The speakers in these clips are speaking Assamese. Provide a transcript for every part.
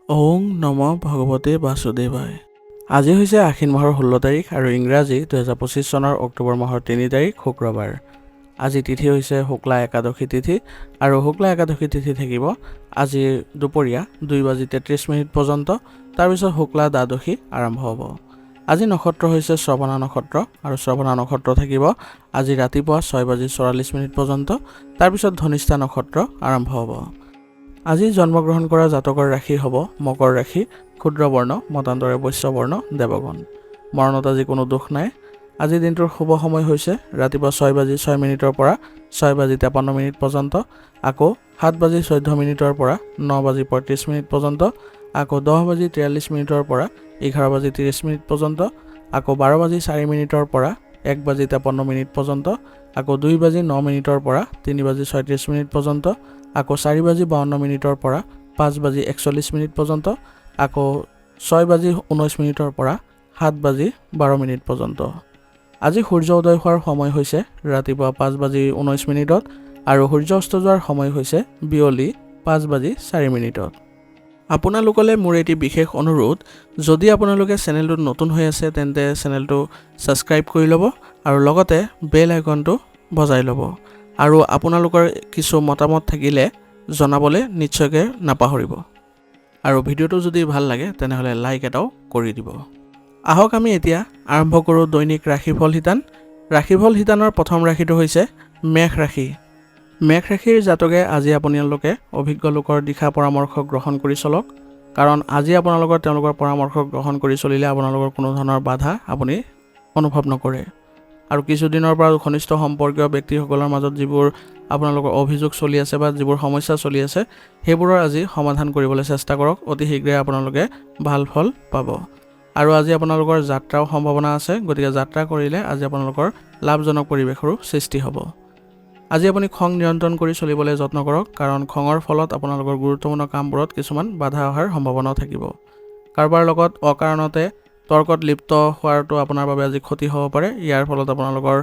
ওং নম ভগৱতে বাসুদেৱায়। আজি হৈছে আশ্বিন মাহৰ 16 তাৰিখ আৰু ইংৰাজী 2025 চনৰ অক্টোবৰ মাহৰ 3 তাৰিখ শুক্ৰবাৰ। আজি তিথি হৈছে শুক্লা একাদশী তিথি আৰু শুক্লা একাদশী তিথি থাকিব আজি দুপৰীয়া 2:33 পৰ্যন্ত। তাৰপিছত শুক্লা দ্বাদশী আৰম্ভ হ'ব। আজি নক্ষত্ৰ হৈছে শ্ৰৱণা নক্ষত্ৰ আৰু শ্ৰৱণা নক্ষত্ৰ থাকিব আজি ৰাতিপুৱা 6:44 পৰ্যন্ত। তাৰপিছত ধনিষ্ঠা নক্ষত্ৰ আৰম্ভ হ'ব। আজি জন্মগ্ৰহণ কৰা জাতকৰ ৰাশি হ'ব মকৰ ৰাশি, ক্ষুদ্ৰ বৰ্ণ, মতান্তৰে বৈশ্য বৰ্ণ, দেৱগণ। মৰণত আজি কোনো দুখ নাই। আজি দিনটোৰ শুভ সময় হৈছে ৰাতিপুৱা 6:06 পৰা 6:53 পৰ্যন্ত, আকৌ 7:14 পৰা 9:35 পৰ্যন্ত, আকৌ 10:43 পৰা 11:30 পৰ্যন্ত, আকৌ 12:04 পৰা 1:53 পৰ্যন্ত, আকৌ 2:09 পৰা 3:36 পৰ্যন্ত, আকৌ 4:52 পৰা 5:41 পৰ্যন্ত, আকৌ 6:19 পৰা 7:12 পৰ্যন্ত। আজি সূৰ্য উদয় হোৱাৰ সময় হৈছে ৰাতিপুৱা 5:19 আৰু সূৰ্য অস্ত যোৱাৰ সময় হৈছে বিয়লি 5:04। আপোনালোকলৈ মোৰ এটি বিশেষ অনুৰোধ, যদি আপোনালোকে চেনেলটোত নতুন হৈ আছে তেন্তে চেনেলটো ছাবস্ক্ৰাইব কৰি ল'ব আৰু লগতে বেল আইকনটো বজাই ল'ব। আৰু আপোনালোকৰ কিছু মতামত থাকিলে জনাবলৈ নিশ্চয়কৈ নাপাহৰিব। আৰু ভিডিঅ'টো যদি ভাল লাগে তেনেহ'লে লাইক এটাও কৰি দিব। আহক আমি এতিয়া আৰম্ভ কৰোঁ দৈনিক ৰাশিফল শিতান। ৰাশিফল শিতানৰ প্ৰথম ৰাশিটো হৈছে মেষ ৰাশি। মেষ ৰাশিৰ জাতকে আজি আপোনালোকে অভিজ্ঞ লোকৰ দিশা পৰামৰ্শ গ্ৰহণ কৰি চলক, কাৰণ আজি তেওঁলোকৰ পৰামৰ্শ গ্ৰহণ কৰি চলিলে আপোনালোকৰ কোনো ধৰণৰ বাধা আপুনি অনুভৱ নকৰে। আৰু কিছুদিনৰ পৰা ঘনিষ্ঠ সম্পৰ্কীয় ব্যক্তিসকলৰ মাজত যিবোৰ আপোনালোকৰ অভিযোগ চলি আছে বা যিবোৰ সমস্যা চলি আছে সেইবোৰৰ আজি সমাধান কৰিবলৈ চেষ্টা কৰক। অতি শীঘ্ৰে আপোনালোকে ভাল ফল পাব। আৰু আজি আপোনালোকৰ যাত্ৰাও সম্ভাৱনা আছে, গতিকে যাত্ৰা কৰিলে আজি আপোনালোকৰ লাভজনক পৰিৱেশৰো সৃষ্টি হ'ব। আজি আপুনি খং নিয়ন্ত্ৰণ কৰি চলিবলৈ যত্ন কৰক, কাৰণ খঙৰ ফলত আপোনালোকৰ গুৰুত্বপূৰ্ণ কামবোৰত কিছুমান বাধা অহাৰ সম্ভাৱনাও থাকিব। কাৰোবাৰ লগত অকাৰণতে তৰ্কত লিপ্ত হোৱাটো আপোনাৰ বাবে আজি ক্ষতি হ'ব পাৰে। ইয়াৰ ফলত আপোনালোকৰ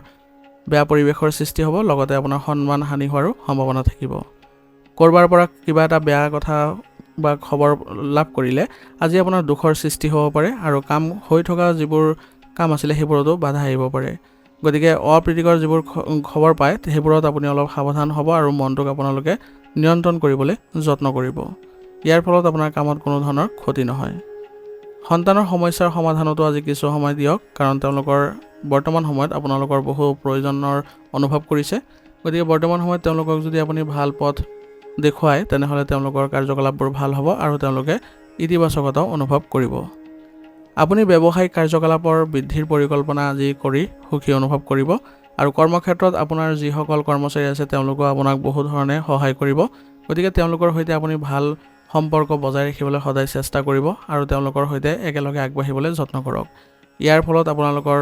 বেয়া পৰিৱেশৰ সৃষ্টি হ'ব, লগতে আপোনাৰ সন্মান হানি হোৱাৰো সম্ভাৱনা থাকিব। ক'ৰবাৰ পৰা কিবা এটা বেয়া কথা বা খবৰ লাভ কৰিলে আজি আপোনাৰ দুখৰ সৃষ্টি হ'ব পাৰে আৰু কাম হৈ থকা যিবোৰ কাম আছিলে সেইবোৰতো বাধা আহিব পাৰে। গতিকে অপ্ৰীতিকৰ যিবোৰ খবৰ পায় সেইবোৰত আপুনি অলপ সাৱধান হ'ব আৰু মনটোক আপোনালোকে নিয়ন্ত্ৰণ কৰিবলৈ যত্ন কৰিব। ইয়াৰ ফলত আপোনাৰ কামত কোনো ধৰণৰ ক্ষতি নহয়। সন্তানৰ সমস্যাৰ সমাধানতো আজি কিছু সময় দিয়ক, কাৰণ তেওঁলোকৰ বৰ্তমান সময়ত আপোনালোকৰ বহু প্ৰয়োজনৰ অনুভৱ কৰিছে। গতিকে বৰ্তমান সময়ত তেওঁলোকক যদি আপুনি ভাল পথ দেখুৱায় তেনেহ'লে তেওঁলোকৰ কাৰ্যকলাপবোৰ ভাল হ'ব আৰু তেওঁলোকে ইতিবাচকতাও অনুভৱ কৰিব। আপুনি ব্যৱসায়িক কাৰ্যকলাপৰ বৃদ্ধিৰ পৰিকল্পনা আজি কৰি সুখী অনুভৱ কৰিব। আৰু কৰ্মক্ষেত্ৰত আপোনাৰ যিসকল কৰ্মচাৰী আছে তেওঁলোকেও আপোনাক বহু ধৰণে সহায় কৰিব। গতিকে তেওঁলোকৰ সৈতে আপুনি ভাল সম্পৰ্ক বজাই ৰাখিবলৈ সদায় চেষ্টা কৰিব আৰু তেওঁলোকৰ সৈতে একেলগে আগবাঢ়িবলৈ যত্ন কৰক। ইয়াৰ ফলত আপোনালোকৰ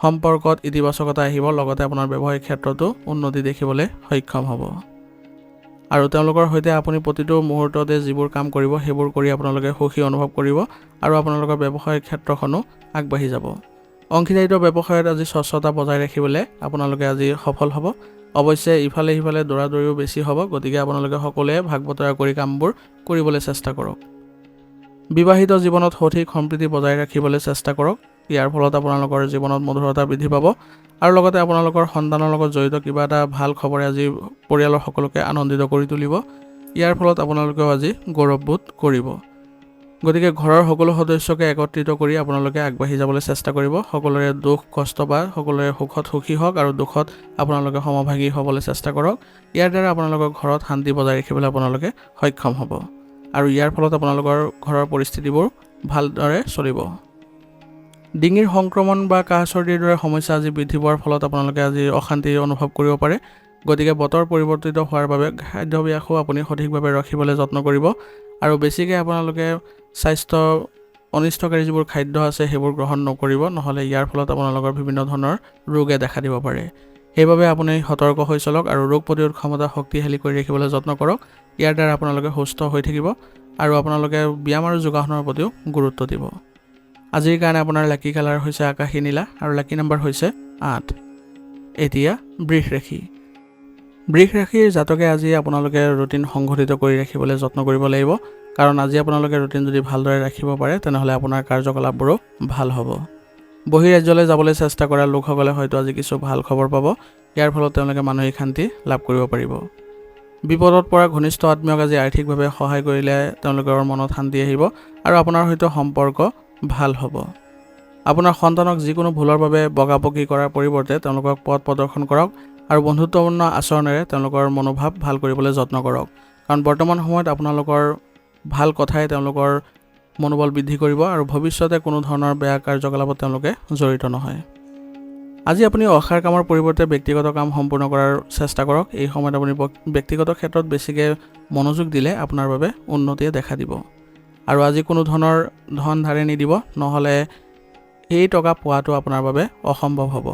সম্পৰ্কত ইতিবাচকতা আহিব, লগতে আপোনাৰ ব্যৱসায়িক ক্ষেত্ৰতো উন্নতি দেখিবলৈ সক্ষম হ'ব। আৰু তেওঁলোকৰ সৈতে আপুনি প্ৰতিটো মুহূৰ্ততে যিবোৰ কাম কৰিব সেইবোৰ কৰি আপোনালোকে সুখী অনুভৱ কৰিব আৰু আপোনালোকৰ ব্যৱসায়িক ক্ষেত্ৰখনো আগবাঢ়ি যাব। অংশীদাৰিত্ব ব্যৱসায়ত আজি স্বচ্ছতা বজাই ৰাখিবলৈ আপোনালোকে আজি সফল হ'ব। অৱশ্যে ইফালে সিফালে দৌৰাদৌৰিও বেছি হ'ব, গতিকে আপোনালোকে সকলোৱে ভাগ বতৰা কৰি কামবোৰ কৰিবলৈ চেষ্টা কৰক। বিবাহিত জীৱনত সঠিক সম্প্ৰীতি বজাই ৰাখিবলৈ চেষ্টা কৰক। ইয়াৰ ফলত আপোনালোকৰ জীৱনত মধুৰতা বৃদ্ধি পাব আৰু লগতে আপোনালোকৰ সন্তানৰ লগত জড়িত কিবা এটা ভাল খবৰে আজি পৰিয়ালৰ সকলোকে আনন্দিত কৰি তুলিব। ইয়াৰ ফলত আপোনালোকেও আজি গৌৰৱবোধ কৰিব। গতিকে ঘৰৰ সকলো সদস্যকে একত্ৰিত কৰি আপোনালোকে আগবাঢ়ি যাবলৈ চেষ্টা কৰিব। সকলোৰে দুখ কষ্ট বা সকলোৰে সুখত সুখী হওক আৰু দুখত আপোনালোকে সমভাগী হ'বলৈ চেষ্টা কৰক। ইয়াৰ দ্বাৰা আপোনালোকৰ ঘৰত শান্তি বজাই ৰাখিবলৈ আপোনালোকে সক্ষম হ'ব আৰু ইয়াৰ ফলত আপোনালোকৰ ঘৰৰ পৰিস্থিতিবোৰ ভালদৰে চলিব। ডিঙিৰ সংক্ৰমণ বা কাহ চৰ্দিৰ দৰে সমস্যা আজি বৃদ্ধি পোৱাৰ ফলত আপোনালোকে আজি অশান্তি অনুভৱ কৰিব পাৰে। গতিকে বতৰ পৰিৱৰ্তিত হোৱাৰ বাবে খাদ্যাভ্যাসো আপুনি সঠিকভাৱে ৰাখিবলৈ যত্ন কৰিব আৰু বেছিকৈ আপোনালোকে স্বাস্থ্য অনিষ্টকাৰী যিবোৰ খাদ্য আছে সেইবোৰ গ্ৰহণ নকৰিব, নহ'লে ইয়াৰ ফলত আপোনালোকৰ বিভিন্ন ধৰণৰ ৰোগে দেখা দিব পাৰে। সেইবাবে আপুনি সতৰ্ক হৈ চলক আৰু ৰোগ প্ৰতিৰোধ ক্ষমতা শক্তিশালী কৰি ৰাখিবলৈ যত্ন কৰক। ইয়াৰ দ্বাৰা আপোনালোকে সুস্থ হৈ থাকিব আৰু আপোনালোকে ব্যায়াম আৰু যোগাসনৰ প্ৰতিও গুৰুত্ব দিব। আজিৰ কাৰণে আপোনাৰ লাকি কালাৰ হৈছে আকাশী নীলা আৰু লাকি নম্বৰ হৈছে 8। এতিয়া বৃষ ৰাশি। বৃষ ৰাশিৰ জাতকে আজি আপোনালোকে ৰুটিন সংঘটিত কৰি ৰাখিবলৈ যত্ন কৰিব লাগিব কাৰণ আজি আপোনালোকে ৰুটিন যদি ভালদৰে ৰাখিব পাৰে তেনেহ'লে আপোনাৰ কাৰ্যকলাপবোৰো ভাল হ'ব। বহিৰাজ্যলৈ যাবলৈ চেষ্টা কৰা লোকসকলে হয়তো আজি কিছু ভাল খবৰ পাব। ইয়াৰ ফলত তেওঁলোকে মানসিক শান্তি লাভ কৰিব পাৰিব। বিপদত পৰা ঘনিষ্ঠ আত্মীয়ক আজি আৰ্থিকভাৱে সহায় কৰিলে তেওঁলোকৰ মনত শান্তি আহিব আৰু আপোনাৰ সৈতে সম্পৰ্ক ভাল হ'ব। আপোনাৰ সন্তানক যিকোনো ভুলৰ বাবে বকাবকি কৰাৰ পৰিৱৰ্তে তেওঁলোকক পথ প্ৰদৰ্শন কৰক আৰু বন্ধুত্বপূৰ্ণ আচৰণেৰে তেওঁলোকৰ মনোভাৱ ভাল কৰিবলৈ যত্ন কৰক। কাৰণ বৰ্তমান সময়ত আপোনালোকৰ ভাল কথাই তেওঁলোকৰ মনোবল বৃদ্ধি কৰিব আৰু ভৱিষ্যতে কোনো ধৰণৰ বেয়া কাৰ্যকলাপত তেওঁলোকে জড়িত নহয়। আজি আপুনি অসাৰ কামৰ পৰিৱৰ্তে ব্যক্তিগত কাম সম্পূৰ্ণ কৰাৰ চেষ্টা কৰক। এই সময়ত আপুনি ব্যক্তিগত ক্ষেত্ৰত বেছিকৈ মনোযোগ দিলে আপোনাৰ বাবে উন্নতিয়ে দেখা দিব। আৰু আজি কোনো ধৰণৰ ধন ধাৰে নিদিব, নহ'লে এই টকা পোৱাটো আপোনাৰ বাবে অসম্ভৱ হ'ব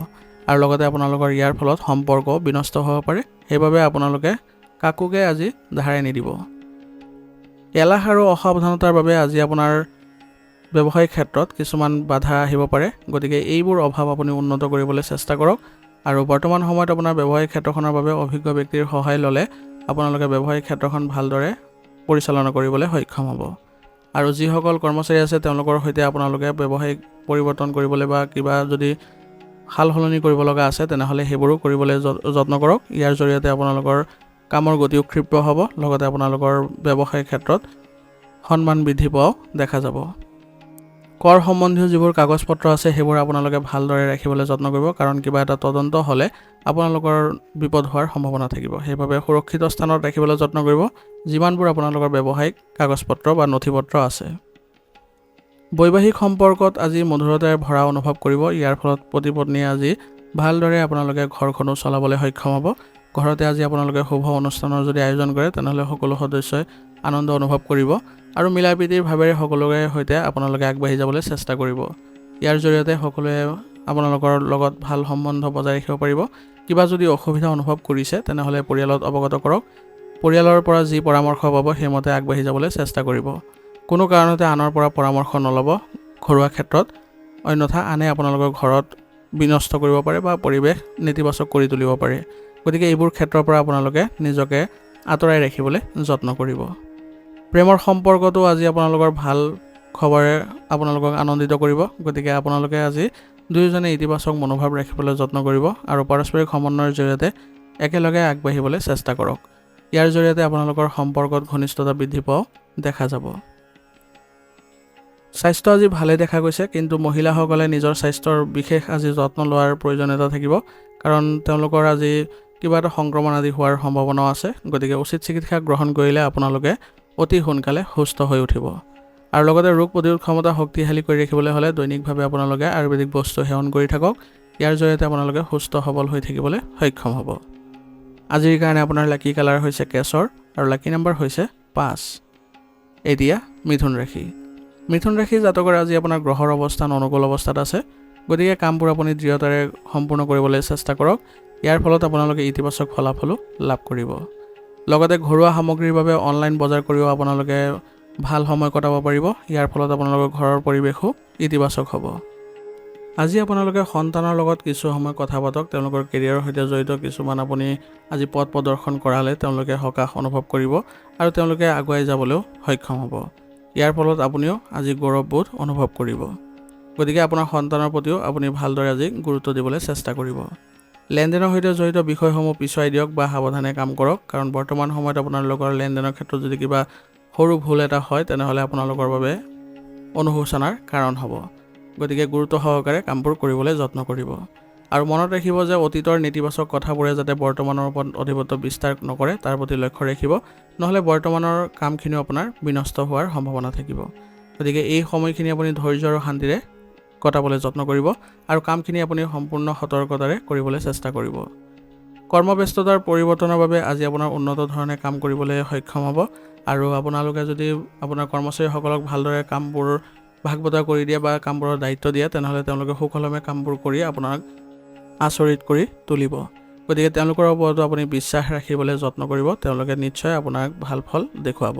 আৰু লগতে আপোনালোকৰ ইয়াৰ ফলত সম্পৰ্ক বিনষ্ট হ'ব পাৰে। সেইবাবে আপোনালোকে কাকোকে আজি ধাৰে নিদিব। এলাহ আৰু অসাৱধানতাৰ বাবে আজি আপোনাৰ ব্যৱসায়িক ক্ষেত্ৰত কিছুমান বাধা আহিব পাৰে। গতিকে এইবোৰ অভাৱ আপুনি উন্নত কৰিবলৈ চেষ্টা কৰক আৰু বৰ্তমান সময়ত আপোনাৰ ব্যৱসায়িক ক্ষেত্ৰখনৰ বাবে অভিজ্ঞ ব্যক্তিৰ সহায় ল'লে আপোনালোকে ব্যৱসায়িক ক্ষেত্ৰখন ভালদৰে পৰিচালনা কৰিবলৈ সক্ষম হ'ব। আৰু যিসকল কৰ্মচাৰী আছে তেওঁলোকৰ সৈতে আপোনালোকে ব্যৱসায়িক পৰিৱৰ্তন কৰিবলৈ বা কিবা যদি সাল সলনি কৰিব লগা আছে তেনেহ'লে সেইবোৰো কৰিবলৈ যত্ন কৰক। ইয়াৰ জৰিয়তে আপোনালোকৰ কামৰ গতিও ক্ষীপ্ৰ হ'ব, লগতে আপোনালোকৰ ব্যৱসায়িক ক্ষেত্ৰত সন্মান বৃদ্ধি পোৱাও দেখা যাব। কৰ সম্বন্ধীয় যিবোৰ কাগজ পত্ৰ আছে সেইবোৰ আপোনালোকে ভালদৰে ৰাখিবলৈ যত্ন কৰিব, কাৰণ কিবা এটা তদন্ত হ'লে আপোনালোকৰ বিপদ হোৱাৰ সম্ভাৱনা থাকিব। সেইবাবে সুৰক্ষিত স্থানত ৰাখিবলৈ যত্ন কৰিব যিমানবোৰ আপোনালোকৰ ব্যৱসায়িক কাগজ পত্ৰ বা নথি পত্ৰ আছে। বৈবাহিক সম্পৰ্কত আজি মধুৰতাৰে ভৰা অনুভৱ কৰিব। ইয়াৰ ফলত পতি পত্নীয়ে আজি ভালদৰে আপোনালোকে ঘৰখনো চলাবলৈ সক্ষম হ'ব। ঘৰতে আজি আপোনালোকে শুভ অনুষ্ঠানৰ যদি আয়োজন কৰে তেনেহ'লে সকলো সদস্যই আনন্দ অনুভৱ কৰিব আৰু মিলা প্ৰীতিৰ ভাৱেৰে সকলোৰে সৈতে আপোনালোকে আগবাঢ়ি যাবলৈ চেষ্টা কৰিব। ইয়াৰ জৰিয়তে সকলোৱে আপোনালোকৰ লগত ভাল সম্বন্ধ বজাই ৰাখিব পাৰিব। কিবা যদি অসুবিধা অনুভৱ কৰিছে তেনেহ'লে পৰিয়ালত অৱগত কৰক। পৰিয়ালৰ পৰা যি পৰামৰ্শ পাব সেইমতে আগবাঢ়ি যাবলৈ চেষ্টা কৰিব। কোনো কাৰণতে আনৰ পৰা পৰামৰ্শ নল'ব ঘৰুৱা ক্ষেত্ৰত, অন্যথা আনে আপোনালোকৰ ঘৰত বিনষ্ট কৰিব পাৰে বা পৰিৱেশ নেতিবাচক কৰি তুলিব পাৰে। গতিকে এইবোৰ ক্ষেত্ৰৰ পৰা আপোনালোকে নিজকে আঁতৰাই ৰাখিবলৈ যত্ন কৰিব। প্ৰেমৰ সম্পৰ্কটো আজি আপোনালোকৰ ভাল খবৰে আপোনালোকক আনন্দিত কৰিব। গতিকে আপোনালোকে আজি দুয়োজনে ইতিবাচক মনোভাৱ ৰাখিবলৈ যত্ন কৰিব আৰু পাৰস্পৰিক সমন্বয়ৰ জৰিয়তে একেলগে আগবাঢ়িবলৈ চেষ্টা কৰক। ইয়াৰ জৰিয়তে আপোনালোকৰ সম্পৰ্কত ঘনিষ্ঠতা বৃদ্ধি পোৱাও দেখা যাব। স্বাস্থ্য আজি ভালে দেখা গৈছে, কিন্তু মহিলাসকলে নিজৰ স্বাস্থ্যৰ বিশেষ আজি যত্ন লোৱাৰ প্ৰয়োজনীয়তা থাকিব, কাৰণ তেওঁলোকৰ আজি কিবা এটা সংক্ৰমণ আদি হোৱাৰ সম্ভাৱনাও আছে। গতিকে উচিত চিকিৎসা গ্ৰহণ কৰিলে আপোনালোকে অতি সোনকালে সুস্থ হৈ উঠিব। আৰু লগতে ৰোগ প্ৰতিৰোধ ক্ষমতা শক্তিশালী কৰি ৰাখিবলৈ হ'লে দৈনিকভাৱে আপোনালোকে আয়ুৰ্বেদিক বস্তু সেৱন কৰি থাকক। ইয়াৰ জৰিয়তে আপোনালোকে সুস্থ সবল হৈ থাকিবলৈ সক্ষম হ'ব। আজিৰ কাৰণে আপোনাৰ লাকি কালাৰ হৈছে কেশৰ আৰু লাকি নম্বৰ হৈছে 5। এতিয়া মিথুন ৰাশি। মিথুন ৰাশি জাতকৰ আজি আপোনাৰ গ্ৰহৰ অৱস্থান অনুকূল অৱস্থাত আছে। গতিকে কামবোৰ আপুনি দৃঢ়তাৰে সম্পূৰ্ণ কৰিবলৈ চেষ্টা কৰক। ইয়াৰ ফলত আপোনালোকে ইতিবাচক ফলাফলো লাভ কৰিব। লগতে ঘৰুৱা সামগ্ৰীৰ বাবে অনলাইন বজাৰ কৰিও আপোনালোকে ভাল সময় কটাব পাৰিব। ইয়াৰ ফলত আপোনালোকৰ ঘৰৰ পৰিৱেশো ইতিবাচক হ'ব। আজি আপোনালোকে সন্তানৰ লগত কিছু সময় কথা পাতক। তেওঁলোকৰ কেৰিয়াৰৰ সৈতে জড়িত কিছুমান আপুনি আজি পথ প্ৰদৰ্শন কৰালে তেওঁলোকে সকাহ অনুভৱ কৰিব আৰু তেওঁলোকে আগুৱাই যাবলৈও সক্ষম হ'ব। ইয়াৰ ফলত আপুনিও আজি গৌৰৱবোধ অনুভৱ কৰিব। গতিকে আপোনাৰ সন্তানৰ প্ৰতিও আপুনি ভালদৰে আজি গুৰুত্ব দিবলৈ চেষ্টা কৰিব। লেনদেনৰ সৈতে জড়িত বিষয়সমূহ পিছুৱাই দিয়ক বা সাৱধানে কাম কৰক, কাৰণ বৰ্তমান সময়ত আপোনালোকৰ লেনদেনৰ ক্ষেত্ৰত যদি কিবা সৰু ভুল এটা হয় তেনেহ'লে আপোনালোকৰ বাবে অনুশোচনাৰ কাৰণ হ'ব। গতিকে গুৰুত্ব সহকাৰে কামবোৰ কৰিবলৈ যত্ন কৰিব আৰু মনত ৰাখিব যে অতীতৰ নেতিবাচক কথাবোৰে যাতে বৰ্তমানৰ ওপৰত অধিপত্য বিস্তাৰ নকৰে তাৰ প্ৰতি লক্ষ্য ৰাখিব, নহ'লে বৰ্তমানৰ কামখিনিও আপোনাৰ বিনষ্ট হোৱাৰ সম্ভাৱনা থাকিব। গতিকে এই সময়খিনি আপুনি ধৈৰ্য আৰু শান্তিৰে কটাবলৈ যত্ন কৰিব আৰু কামখিনি আপুনি সম্পূৰ্ণ সতৰ্কতাৰে কৰিবলৈ চেষ্টা কৰিব। কৰ্মব্যস্ততাৰ পৰিৱৰ্তনৰ বাবে আজি আপোনাৰ উন্নত ধৰণে কাম কৰিবলৈ সক্ষম হ'ব আৰু আপোনালোকে যদি আপোনাৰ কৰ্মচাৰীসকলক ভালদৰে কামবোৰ ভাগ বতৰা কৰি দিয়ে বা কামবোৰৰ দায়িত্ব দিয়ে তেনেহ'লে তেওঁলোকে সুকলমে কামবোৰ কৰি আপোনাক আচৰিত কৰি তুলিব। গতিকে তেওঁলোকৰ ওপৰতো আপুনি বিশ্বাস ৰাখিবলৈ যত্ন কৰিব। তেওঁলোকে নিশ্চয় আপোনাক ভাল ফল দেখুৱাব।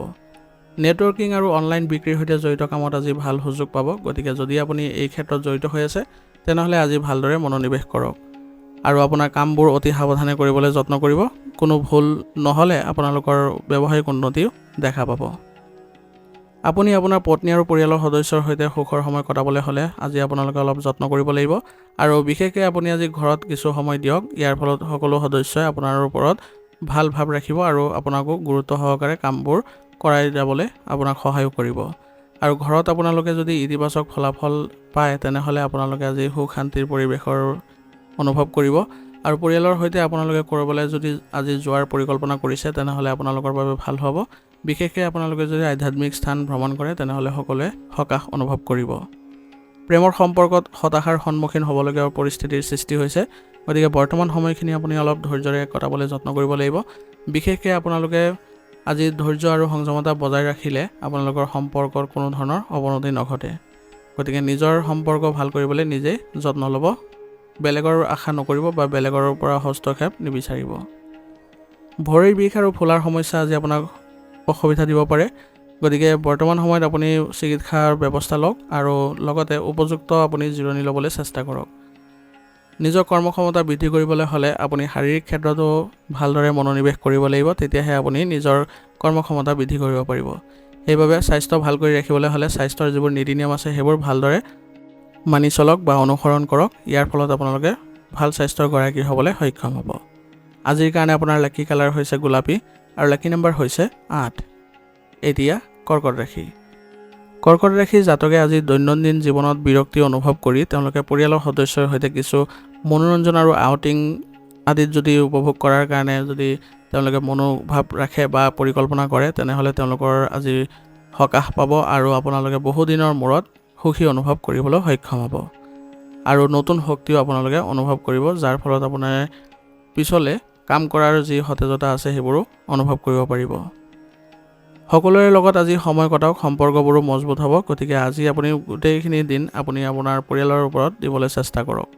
নেটৱৰ্কিং আৰু অনলাইন বিক্ৰীৰ সৈতে জড়িত কামত আজি ভাল সুযোগ পাব। গতিকে যদি আপুনি এই ক্ষেত্ৰত জড়িত হৈ আছে তেনেহ'লে আজি ভালদৰে মনোনিৱেশ কৰক আৰু আপোনাৰ কামবোৰ অতি সাৱধানে কৰিবলৈ যত্ন কৰিব। কোনো ভুল নহ'লে আপোনালোকৰ ব্যৱসায়িক উন্নতিও দেখা পাব। আপুনি আপোনাৰ পত্নী আৰু পৰিয়ালৰ সদস্যৰ সৈতে সুখৰ সময় কটাবলৈ হ'লে আজি আপোনালোকে অলপ যত্ন কৰিব লাগিব আৰু বিশেষকৈ আপুনি আজি ঘৰত কিছু সময় দিয়ক। ইয়াৰ ফলত সকলো সদস্যই আপোনাৰ ওপৰত ভাল ভাৱ ৰাখিব আৰু আপোনাকো গুৰুত্ব সহকাৰে কামবোৰ কৰাই যাবলৈ আপোনাক সহায়ো কৰিব। আৰু ঘৰত আপোনালোকে যদি ইতিবাচক ফলাফল পায় তেনেহ'লে আপোনালোকে আজি সুখ শান্তিৰ পৰিৱেশৰ অনুভৱ কৰিব আৰু পৰিয়ালৰ সৈতে আপোনালোকে ক'ৰবালৈ যদি আজি যোৱাৰ পৰিকল্পনা কৰিছে তেনেহ'লে আপোনালোকৰ বাবে ভাল হ'ব। বিশেষকৈ আপোনালোকে যদি আধ্যাত্মিক স্থান ভ্ৰমণ কৰে তেনেহ'লে সকলোৱে সকাহ অনুভৱ কৰিব। প্ৰেমৰ সম্পৰ্কত হতাশাৰ সন্মুখীন হ'বলগীয়া পৰিস্থিতিৰ সৃষ্টি হৈছে, গতিকে বৰ্তমান সময়খিনি আপুনি অলপ ধৈৰ্যৰে কটাবলৈ যত্ন কৰিব লাগিব। বিশেষকৈ আপোনালোকে আজি ধৈৰ্য আৰু সংযমতা বজাই ৰাখিলে আপোনালোকৰ সম্পৰ্কৰ কোনো ধৰণৰ অৱনতি নঘটে। গতিকে নিজৰ সম্পৰ্ক ভাল কৰিবলৈ নিজেই যত্ন ল'ব, বেলেগৰ আশা নকৰিব বা বেলেগৰ পৰা হস্তক্ষেপ নিবিচাৰিব। ভৰিৰ বিষ আৰু ফুলাৰ সমস্যা আজি আপোনাক অসুবিধা দিব পাৰে, গতিকে বৰ্তমান সময়ত আপুনি চিকিৎসাৰ ব্যৱস্থা লওক আৰু লগতে উপযুক্ত আপুনি জিৰণি ল'বলৈ চেষ্টা কৰক। নিজৰ কৰ্মক্ষমতা বৃদ্ধি কৰিবলৈ হ'লে আপুনি শাৰীৰিক ক্ষেত্ৰতো ভালদৰে মনোনিৱেশ কৰিব লাগিব, তেতিয়াহে আপুনি নিজৰ কৰ্মক্ষমতা বৃদ্ধি কৰিব পাৰিব। সেইবাবে স্বাস্থ্য ভাল কৰি ৰাখিবলৈ হ'লে স্বাস্থ্যৰ যিবোৰ নীতি নিয়ম আছে সেইবোৰ ভালদৰে মানি চলক বা অনুসৰণ কৰক। ইয়াৰ ফলত আপোনালোকে ভাল স্বাস্থ্যৰ গৰাকী হ'বলৈ সক্ষম হ'ব। আজিৰ কাৰণে আপোনাৰ লাকি কালাৰ হৈছে গোলাপী আৰু লাকি নম্বৰ হৈছে 8। এতিয়া কৰ্কট ৰাশি। কৰ্কট ৰাশিৰ জাতকে আজি দৈনন্দিন জীৱনত বিৰক্তি অনুভৱ কৰি তেওঁলোকে পৰিয়ালৰ সদস্যৰ সৈতে কিছু মনোৰঞ্জন আৰু আউটিং আদিত যদি উপভোগ কৰাৰ কাৰণে যদি তেওঁলোকে মনোভাৱ ৰাখে বা পৰিকল্পনা কৰে তেনেহ'লে তেওঁলোকৰ আজি সকাহ পাব আৰু আপোনালোকে বহুদিনৰ মূৰত সুখী অনুভৱ কৰিবলৈ সক্ষম হ'ব আৰু নতুন শক্তিও আপোনালোকে অনুভৱ কৰিব, যাৰ ফলত আপোনাৰ পিছলৈ কাম কৰাৰ যি সতেজতা আছে সেইবোৰো অনুভৱ কৰিব পাৰিব। সকলোৰে লগত আজি সময় কটাওক, সম্পৰ্কবোৰো মজবুত হ'ব। গতিকে আজি আপুনি গোটেইখিনি দিন আপুনি আপোনাৰ পৰিয়ালৰ ওপৰত দিবলৈ চেষ্টা কৰক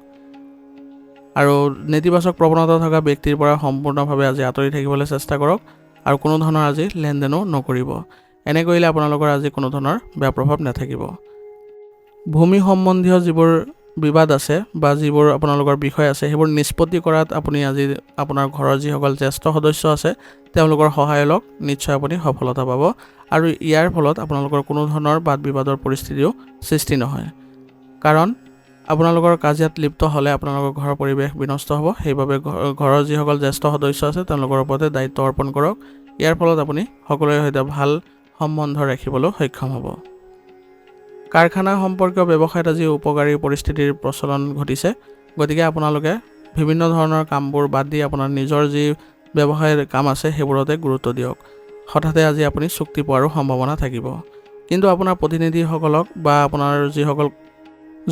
আৰু নেতিবাচক প্ৰৱণতা থকা ব্যক্তিৰ পৰা সম্পূৰ্ণভাৱে আজি আঁতৰি থাকিবলৈ চেষ্টা কৰক আৰু কোনো ধৰণৰ আজি লেনদেনো নকৰিব। এনে কৰিলে আপোনালোকৰ আজি কোনো ধৰণৰ বেয়া প্ৰভাৱ নাথাকিব। ভূমি সম্বন্ধীয় যিবোৰ বিবাদ আছে বা যিবোৰ আপোনালোকৰ বিষয় আছে সেইবোৰ নিষ্পত্তি কৰাত আপুনি আজি আপোনাৰ ঘৰৰ যিসকল জ্যেষ্ঠ সদস্য আছে তেওঁলোকৰ সহায় লওক, নিশ্চয় আপুনি সফলতা পাব আৰু ইয়াৰ ফলত আপোনালোকৰ কোনো ধৰণৰ বাদ বিবাদৰ পৰিস্থিতিও সৃষ্টি নহয়। কাৰণ আপোনালোকৰ কাজিয়াত লিপ্ত হ'লে আপোনালোকৰ ঘৰৰ পৰিৱেশ বিনষ্ট হ'ব। সেইবাবে ঘৰৰ যিসকল জ্যেষ্ঠ সদস্য আছে তেওঁলোকৰ ওপৰতে দায়িত্ব অৰ্পণ কৰক। ইয়াৰ ফলত আপুনি সকলোৰে সৈতে ভাল সম্বন্ধ ৰাখিবলৈ সক্ষম হ'ব। কাৰখানা সম্পৰ্কীয় ব্যৱসায়ত আজি উপকাৰী পৰিস্থিতিৰ প্ৰচলন ঘটিছে, গতিকে আপোনালোকে বিভিন্ন ধৰণৰ কামবোৰ বাদ দি আপোনাৰ নিজৰ যি ব্যৱসায়ৰ কাম আছে সেইবোৰতে গুৰুত্ব দিয়ক। হঠাতে আজি আপুনি চুক্তি পোৱাৰো সম্ভাৱনা থাকিব, কিন্তু আপোনাৰ প্ৰতিনিধিসকলক বা আপোনাৰ যিসকল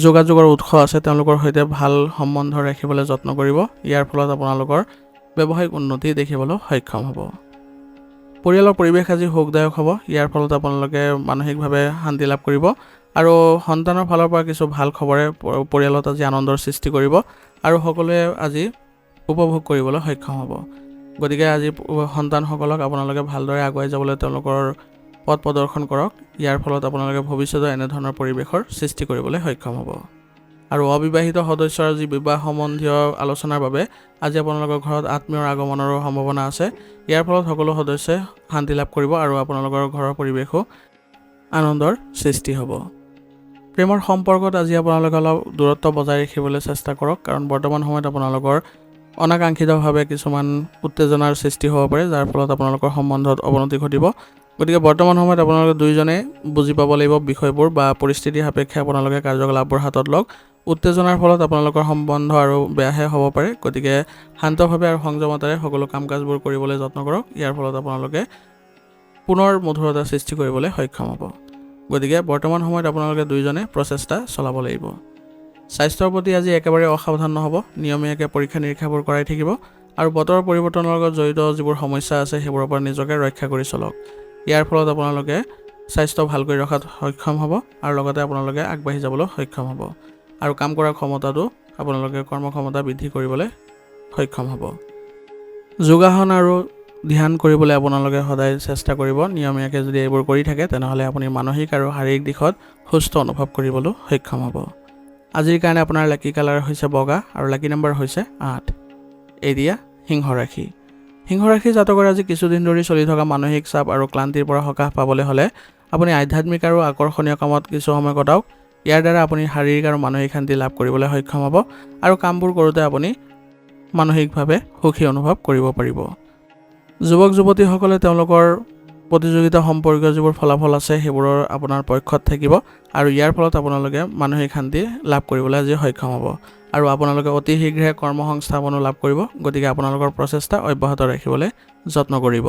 যোগাযোগৰ উৎস আছে তেওঁলোকৰ সৈতে ভাল সম্বন্ধ ৰাখিবলৈ যত্ন কৰিব। ইয়াৰ ফলত আপোনালোকৰ ব্যৱসায়িক উন্নতি দেখিবলৈ সক্ষম হ'ব। পৰিয়ালৰ পৰিৱেশ আজি সুখদায়ক হ'ব। ইয়াৰ ফলত আপোনালোকে মানসিকভাৱে শান্তি লাভ কৰিব আৰু সন্তানৰ ফালৰ পৰা কিছু ভাল খবৰে পৰিয়ালত আজি আনন্দৰ সৃষ্টি কৰিব আৰু সকলোৱে আজি উপভোগ কৰিবলৈ সক্ষম হ'ব। গতিকে আজি সন্তানসকলক আপোনালোকে ভালদৰে আগুৱাই যাবলৈ তেওঁলোকৰ পথ প্ৰদৰ্শন কৰক। ইয়াৰ ফলত আপোনালোকে ভৱিষ্যতে এনেধৰণৰ পৰিৱেশৰ সৃষ্টি কৰিবলৈ সক্ষম হ'ব। আৰু অবিবাহিত সদস্যৰ যি বিবাহ সম্বন্ধীয় আলোচনাৰ বাবে আজি আপোনালোকৰ ঘৰত আত্মীয়ৰ আগমনৰো সম্ভাৱনা আছে। ইয়াৰ ফলত সকলো সদস্যই শান্তি লাভ কৰিব আৰু আপোনালোকৰ ঘৰৰ পৰিৱেশো আনন্দৰ সৃষ্টি হ'ব। প্ৰেমৰ সম্পৰ্কত আজি আপোনালোকে অলপ দূৰত্ব বজাই ৰাখিবলৈ চেষ্টা কৰক, কাৰণ বৰ্তমান সময়ত আপোনালোকৰ অনাকাংক্ষিতভাৱে কিছুমান উত্তেজনাৰ সৃষ্টি হ'ব পাৰে, যাৰ ফলত আপোনালোকৰ সম্বন্ধত অৱনতি ঘটিব। গতিকে বৰ্তমান সময়ত আপোনালোকে দুয়োজনে বুজি পাব লাগিব বিষয়বোৰ বা পৰিস্থিতি সাপেক্ষে আপোনালোকে কাৰ্যকলাপবোৰ হাতত লওক। উত্তেজনাৰ ফলত আপোনালোকৰ সম্বন্ধ আৰু বেয়াহে হ'ব পাৰে। গতিকে শান্তভাৱে আৰু সংযমতাৰে সকলো কাম কাজবোৰ কৰিবলৈ যত্ন কৰক। ইয়াৰ ফলত আপোনালোকে পুনৰ মধুৰতা সৃষ্টি কৰিবলৈ সক্ষম হ'ব। গতিকে বৰ্তমান সময়ত আপোনালোকে দুয়োজনে প্ৰচেষ্টা চলাব লাগিব। স্বাস্থ্যৰ প্ৰতি আজি একেবাৰে অসাৱধান নহ'ব, নিয়মীয়াকৈ পৰীক্ষা নিৰীক্ষাবোৰ কৰাই থাকিব আৰু বতৰ পৰিৱৰ্তনৰ লগত জড়িত যিবোৰ সমস্যা আছে সেইবোৰৰ পৰা নিজকে ৰক্ষা কৰি চলক। ইয়াৰ ফলত আপোনালোকে স্বাস্থ্য ভাল কৰি ৰখাত সক্ষম হ'ব আৰু লগতে আপোনালোকে আগবাঢ়ি যাবলৈ সক্ষম হ'ব আৰু কাম কৰাৰ ক্ষমতাটো আপোনালোকে কৰ্মক্ষমতা বৃদ্ধি কৰিবলৈ সক্ষম হ'ব। যোগাসন আৰু ধ্যান কৰিবলৈ আপোনালোকে সদায় চেষ্টা কৰিব। নিয়মীয়াকৈ যদি এইবোৰ কৰি থাকে তেনেহ'লে আপুনি মানসিক আৰু শাৰীৰিক দিশত সুস্থ অনুভৱ কৰিবলৈ সক্ষম হ'ব। আজিৰ কাৰণে আপোনাৰ লাকি কালাৰ হৈছে বগা আৰু লাকি নম্বৰ হৈছে 8। এতিয়া সিংহ ৰাশি। সিংহ ৰাশি জাতকৰ আজি কিছুদিন ধৰি চলি থকা মানসিক চাপ আৰু ক্লান্তিৰ পৰা সকাহ পাবলৈ হ'লে আপুনি আধ্যাত্মিক আৰু আকৰ্ষণীয় কামত কিছু সময় কটাওক। ইয়াৰ দ্বাৰা আপুনি শাৰীৰিক আৰু মানসিক শান্তি লাভ কৰিবলৈ সক্ষম হ'ব আৰু কামবোৰ কৰোঁতে আপুনি মানসিকভাৱে সুখী অনুভৱ কৰিব পাৰিব। যুৱক যুৱতীসকলে তেওঁলোকৰ প্ৰতিযোগিতা সম্পৰ্কীয় যিবোৰ ফলাফল আছে সেইবোৰৰ আপোনাৰ পক্ষত থাকিব আৰু ইয়াৰ ফলত আপোনালোকে মানসিক শান্তি লাভ কৰিবলৈ আজি সক্ষম হ'ব আৰু আপোনালোকে অতি শীঘ্ৰে কৰ্মসংস্থাপনো লাভ কৰিব। গতিকে আপোনালোকৰ প্ৰচেষ্টা অব্যাহত ৰাখিবলৈ যত্ন কৰিব।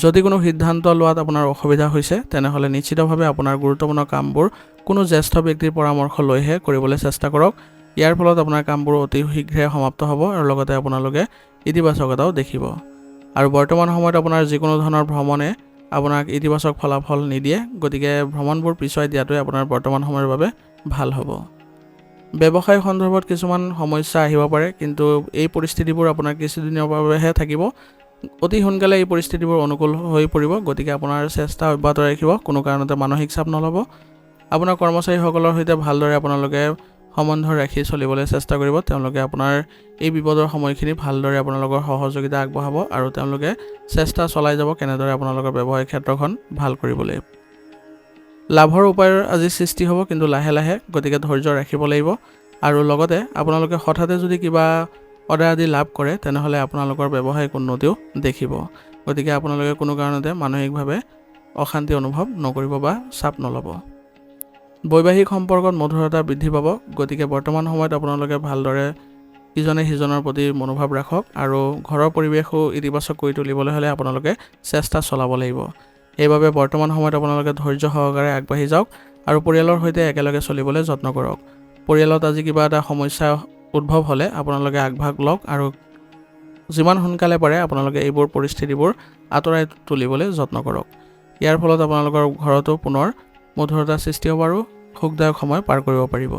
যদি কোনো সিদ্ধান্ত লোৱাত আপোনাৰ অসুবিধা হৈছে তেনেহ'লে নিশ্চিতভাৱে আপোনাৰ গুৰুত্বপূৰ্ণ কামবোৰ কোনো জ্যেষ্ঠ ব্যক্তিৰ পৰামৰ্শ লৈহে কৰিবলৈ চেষ্টা কৰক। ইয়াৰ ফলত আপোনাৰ কামবোৰ অতি শীঘ্ৰে সমাপ্ত হ'ব আৰু লগতে আপোনালোকে ইতিবাচকতাও দেখিব। আৰু বৰ্তমান সময়ত আপোনাৰ যিকোনো ধৰণৰ ভ্ৰমণে আপোনাক ইতিবাচক ফলাফল নিদিয়ে। গতিকে ভ্ৰমণবোৰ পিছুৱাই দিয়াটোৱে আপোনাৰ বৰ্তমান সময়ৰ বাবে ভাল হ'ব। ব্যৱসায় সন্দৰ্ভত কিছুমান সমস্যা আহিব পাৰে, কিন্তু এই পৰিস্থিতিবোৰ আপোনাৰ কিছুদিনৰ বাবেহে থাকিব। অতি সোনকালে এই পৰিস্থিতিবোৰ অনুকূল হৈ পৰিব। গতিকে আপোনাৰ চেষ্টা অব্যাহত ৰাখিব, কোনো কাৰণতে মানসিক চাপ নল'ব। আপোনাৰ কৰ্মচাৰীসকলৰ সৈতে ভালদৰে আপোনালোকে সম্বন্ধ ৰাখি চলিবলৈ চেষ্টা কৰিব। তেওঁলোকে আপোনাৰ এই বিপদৰ সময়খিনি ভালদৰে আপোনালোকৰ সহযোগিতা আগবঢ়াব আৰু তেওঁলোকে চেষ্টা চলাই যাব কেনেদৰে আপোনালোকৰ ব্যৱসায়িক ক্ষেত্ৰখন ভাল কৰিবলৈ। লাভৰ উপায়ৰ আজি সৃষ্টি হ'ব, কিন্তু লাহে লাহে, গতিকে ধৈৰ্য ৰাখিব লাগিব। আৰু লগতে আপোনালোকে হঠাতে যদি কিবা অৰ্ডাৰ আদি লাভ কৰে তেনেহ'লে আপোনালোকৰ ব্যৱসায়িক উন্নতিও দেখিব। গতিকে আপোনালোকে কোনো কাৰণতে মানসিকভাৱে অশান্তি অনুভৱ নকৰিব বা চাপ নল'ব। বৈবাহিক সম্পৰ্কত মধুৰতা বৃদ্ধি পাব। গতিকে বৰ্তমান সময়ত আপোনালোকে ভালদৰে ইজনে সিজনৰ প্ৰতি মনোভাৱ ৰাখক আৰু ঘৰৰ পৰিৱেশো ইতিবাচক কৰি তুলিবলৈ হ'লে আপোনালোকে চেষ্টা চলাব লাগিব। সেইবাবে বৰ্তমান সময়ত আপোনালোকে ধৈৰ্য সহকাৰে আগবাঢ়ি যাওক আৰু পৰিয়ালৰ সৈতে একেলগে চলিবলৈ যত্ন কৰক। পৰিয়ালত আজি কিবা এটা সমস্যা উদ্ভৱ হ'লে আপোনালোকে আগভাগ লওক আৰু যিমান সোনকালে পাৰে আপোনালোকে এইবোৰ পৰিস্থিতিবোৰ আঁতৰাই তুলিবলৈ যত্ন কৰক। ইয়াৰ ফলত আপোনালোকৰ ঘৰতো পুনৰ মধুৰতা সৃষ্টি হ'ব আৰু সুখদায়ক সময় পাৰ কৰিব পাৰিব।